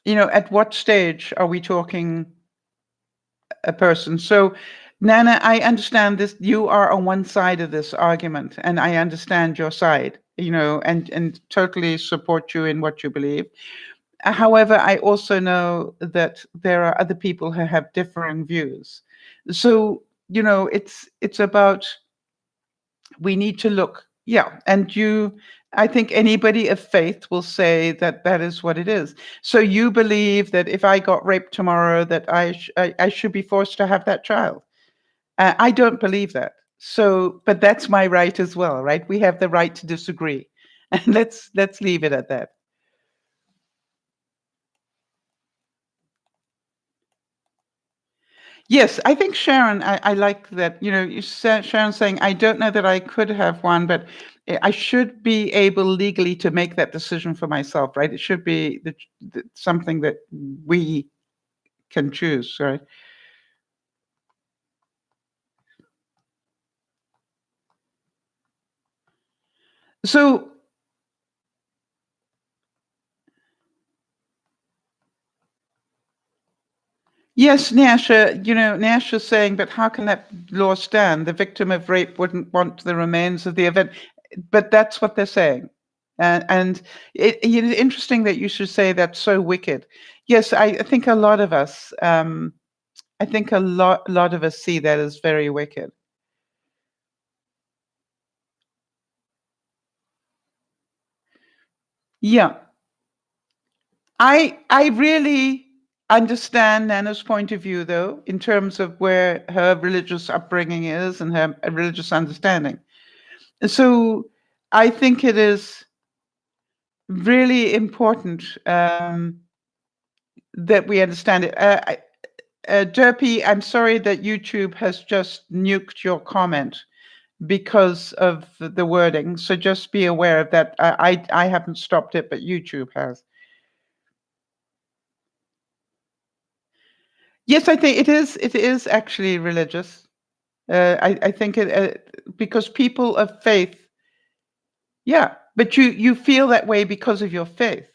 at what stage are we talking a person? So, Nana, I understand this. You are on one side of this argument, and I understand your side, and totally support you in what you believe. However, I also know that there are other people who have differing views. So, it's about, we need to look. Yeah. And I think anybody of faith will say that that is what it is. So you believe that if I got raped tomorrow, that I should be forced to have that child. I don't believe that. So, but that's my right as well, right? We have the right to disagree. And let's leave it at that. Yes, I think Sharon, I like that. Sharon saying, I don't know that I could have one, but I should be able legally to make that decision for myself, right? It should be something that we can choose, right? So, yes, Nasha, Nash is saying, but how can that law stand? The victim of rape wouldn't want the remains of the event. But that's what they're saying. And it's interesting that you should say that's so wicked. Yes, I think a lot of us, lot of us see that as very wicked. Yeah. I really understand Nana's point of view, though, in terms of where her religious upbringing is and her religious understanding. So I think it is really important that we understand it. Derpy, I'm sorry that YouTube has just nuked your comment because of the wording. So just be aware of that. I haven't stopped it, but YouTube has. Yes, I think it is. It is actually religious. I think because people of faith. Yeah, but you feel that way because of your faith,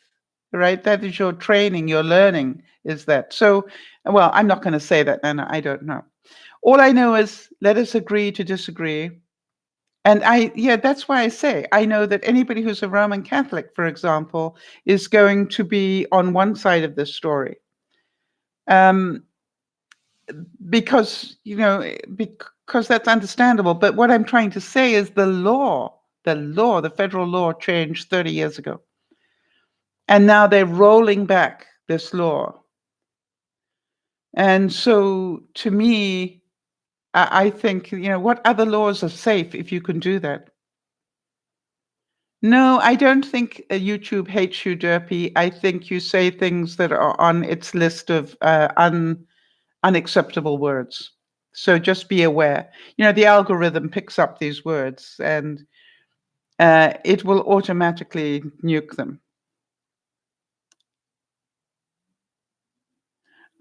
right? That is your training, your learning is that. So, well, I'm not going to say that, and I don't know. All I know is let us agree to disagree. And yeah, that's why I say I know that anybody who's a Roman Catholic, for example, is going to be on one side of this story. Because, because that's understandable. But what I'm trying to say is the federal law changed 30 years ago. And now they're rolling back this law. And so to me, I think, what other laws are safe if you can do that? No, I don't think YouTube hates you, Derpy. I think you say things that are on its list of unacceptable words. So just be aware. The algorithm picks up these words and it will automatically nuke them.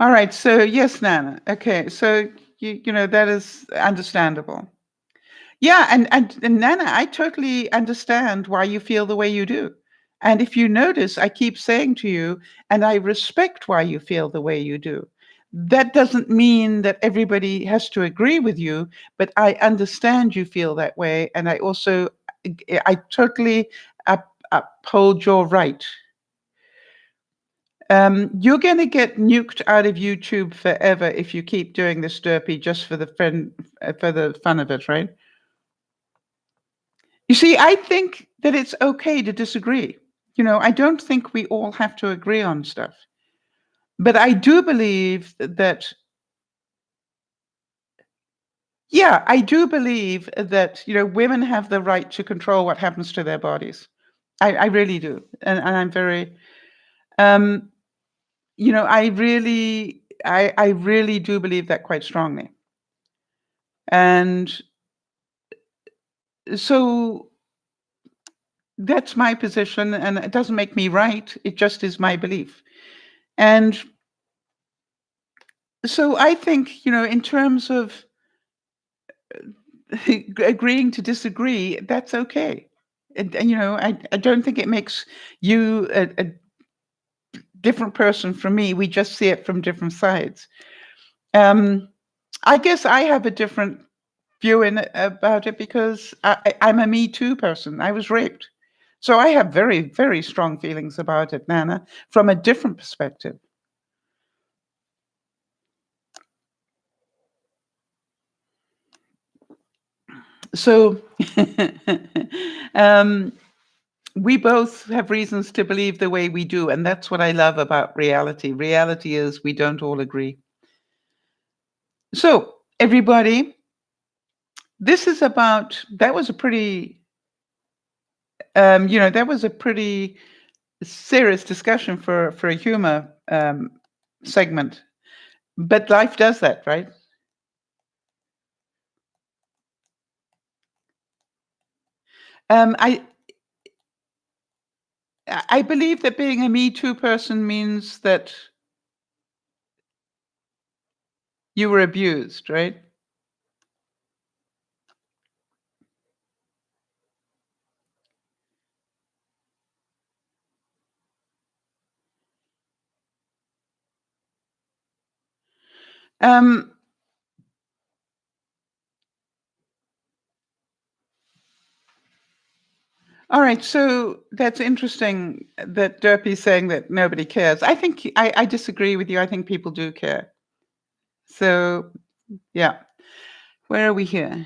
All right. So yes, Nana. Okay. So that is understandable. Yeah, and Nana, I totally understand why you feel the way you do. And if you notice, I keep saying to you, and I respect why you feel the way you do. That doesn't mean that everybody has to agree with you, but I understand you feel that way, and I totally uphold your right. You're going to get nuked out of YouTube forever if you keep doing this derpy just for the fun of it, right? You see, I think that it's okay to disagree. I don't think we all have to agree on stuff. But I do believe that, yeah, I do believe that, women have the right to control what happens to their bodies. I really do. And I'm very, um, I really do believe that quite strongly. And so that's my position, and it doesn't make me right. It just is my belief. And so I think, in terms of agreeing to disagree, that's okay. And, I don't think it makes you a different person from me. We just see it from different sides. I guess I have a different view about it because I'm a Me Too person. I was raped. So I have very, very strong feelings about it, Nana, from a different perspective. So we both have reasons to believe the way we do, and that's what I love about reality. Reality is we don't all agree. So, everybody, that was a pretty, that was a pretty serious discussion for a humor segment. But life does that, right? I believe that being a Me Too person means that you were abused, right? Um, all right, so that's interesting that Derpy's saying that nobody cares. I think I disagree with you. I think people do care. So, yeah. Where are we here?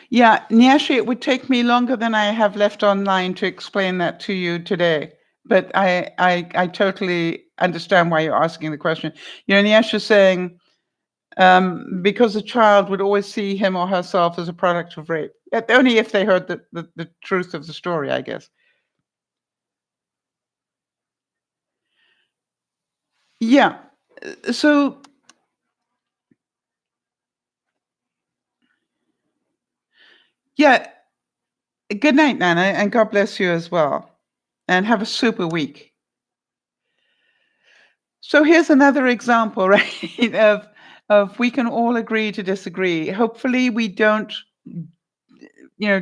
Yeah, Nyashi, it would take me longer than I have left online to explain that to you today. But I totally understand why you're asking the question. Nyashi's saying, because a child would always see him or herself as a product of rape. Only if they heard the truth of the story, I guess. Yeah. So, yeah. Good night, Nana, and God bless you as well. And have a super week. So here's another example, right, of we can all agree to disagree. Hopefully we don't,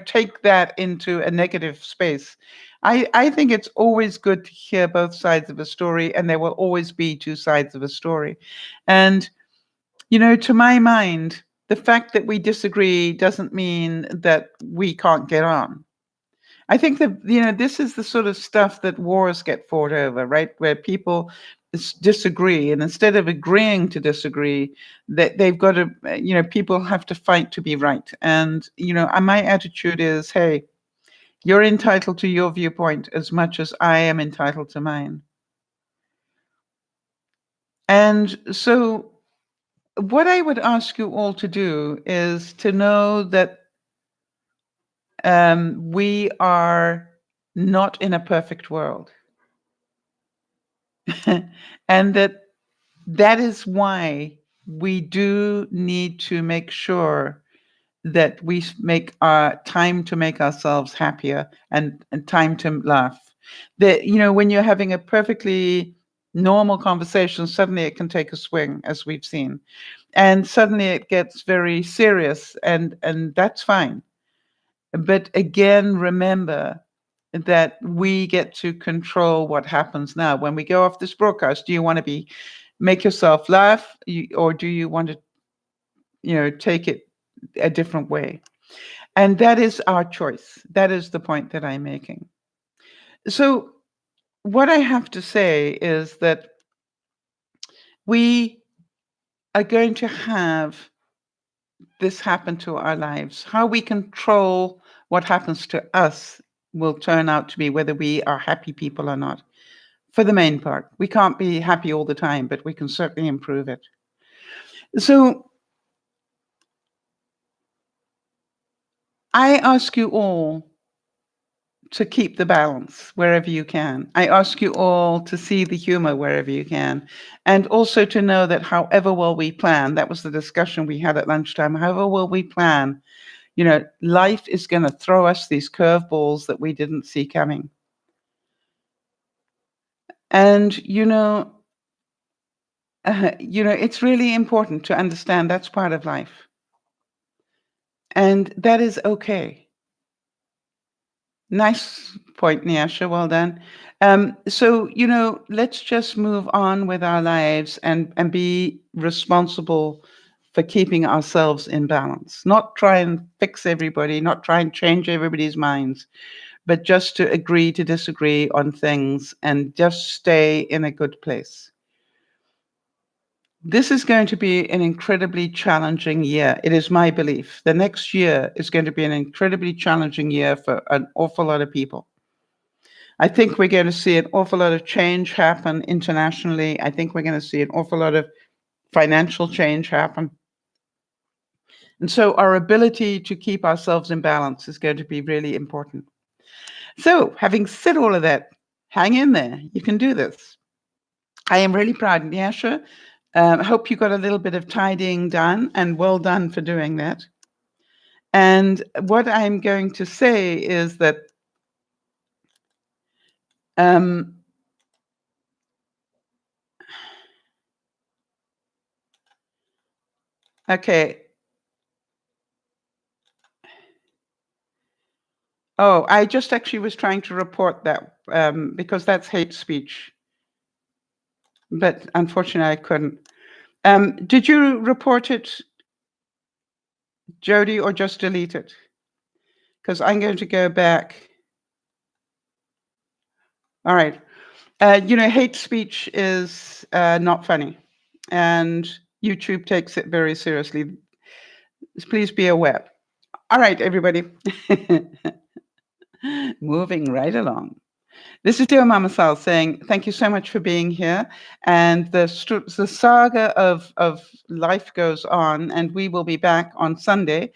take that into a negative space. I think it's always good to hear both sides of a story, and there will always be two sides of a story. And, to my mind, the fact that we disagree doesn't mean that we can't get on. I think that, this is the sort of stuff that wars get fought over, right? Where people disagree, and instead of agreeing to disagree, that they've got to, people have to fight to be right. And, my attitude is, hey, you're entitled to your viewpoint as much as I am entitled to mine. And so what I would ask you all to do is to know that we are not in a perfect world. And that is why we do need to make sure that we make our time to make ourselves happier and time to laugh. That, you know, when you're having a perfectly normal conversation, suddenly it can take a swing, as we've seen. And suddenly it gets very serious, and that's fine. But again, remember that we get to control what happens now. When we go off this broadcast, do you want to make yourself laugh, or do you want to, you know, take it a different way? And that is our choice. That is the point that I'm making. So what I have to say is that we are going to have this happen to our lives. How we control what happens to us will turn out to be whether we are happy people or not. For the main part, we can't be happy all the time, but we can certainly improve it. So I ask you all to keep the balance wherever you can. I ask you all to see the humor wherever you can. And also to know that however well we plan, that was the discussion we had at lunchtime, however well we plan, you know, life is going to throw us these curveballs that we didn't see coming. And, it's really important to understand that's part of life. And that is okay. Nice point, Nyasha. Well done. So, let's just move on with our lives and be responsible for keeping ourselves in balance. Not try and fix everybody, not try and change everybody's minds, but just to agree to disagree on things and just stay in a good place. This is going to be an incredibly challenging year. It is my belief. The next year is going to be an incredibly challenging year for an awful lot of people. I think we're going to see an awful lot of change happen internationally. I think we're going to see an awful lot of financial change happen. And so our ability to keep ourselves in balance is going to be really important. So having said all of that, hang in there. You can do this. I am really proud, Nyasha. I hope you got a little bit of tidying done, and well done for doing that. And what I'm going to say is that okay. Oh, I just actually was trying to report that because that's hate speech. But unfortunately, I couldn't. Did you report it, Jody, or just delete it? Because I'm going to go back. All right. Hate speech is not funny, and YouTube takes it very seriously. Please be aware. All right, everybody. Moving right along. This is DearMamaSal saying thank you so much for being here. And the saga of life goes on, and we will be back on Sunday,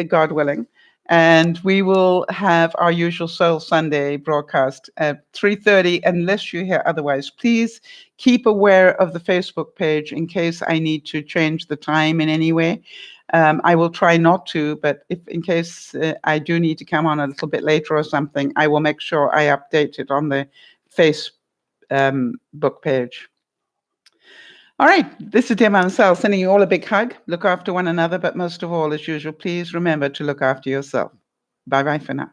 God willing. And we will have our usual Soul Sunday broadcast at 3:30, unless you hear otherwise. Please keep aware of the Facebook page in case I need to change the time in any way. I will try not to, but if in case I do need to come on a little bit later or something, I will make sure I update it on the Facebook page. All right, this is DearMamaSal sending you all a big hug. Look after one another, but most of all, as usual, please remember to look after yourself. Bye-bye for now.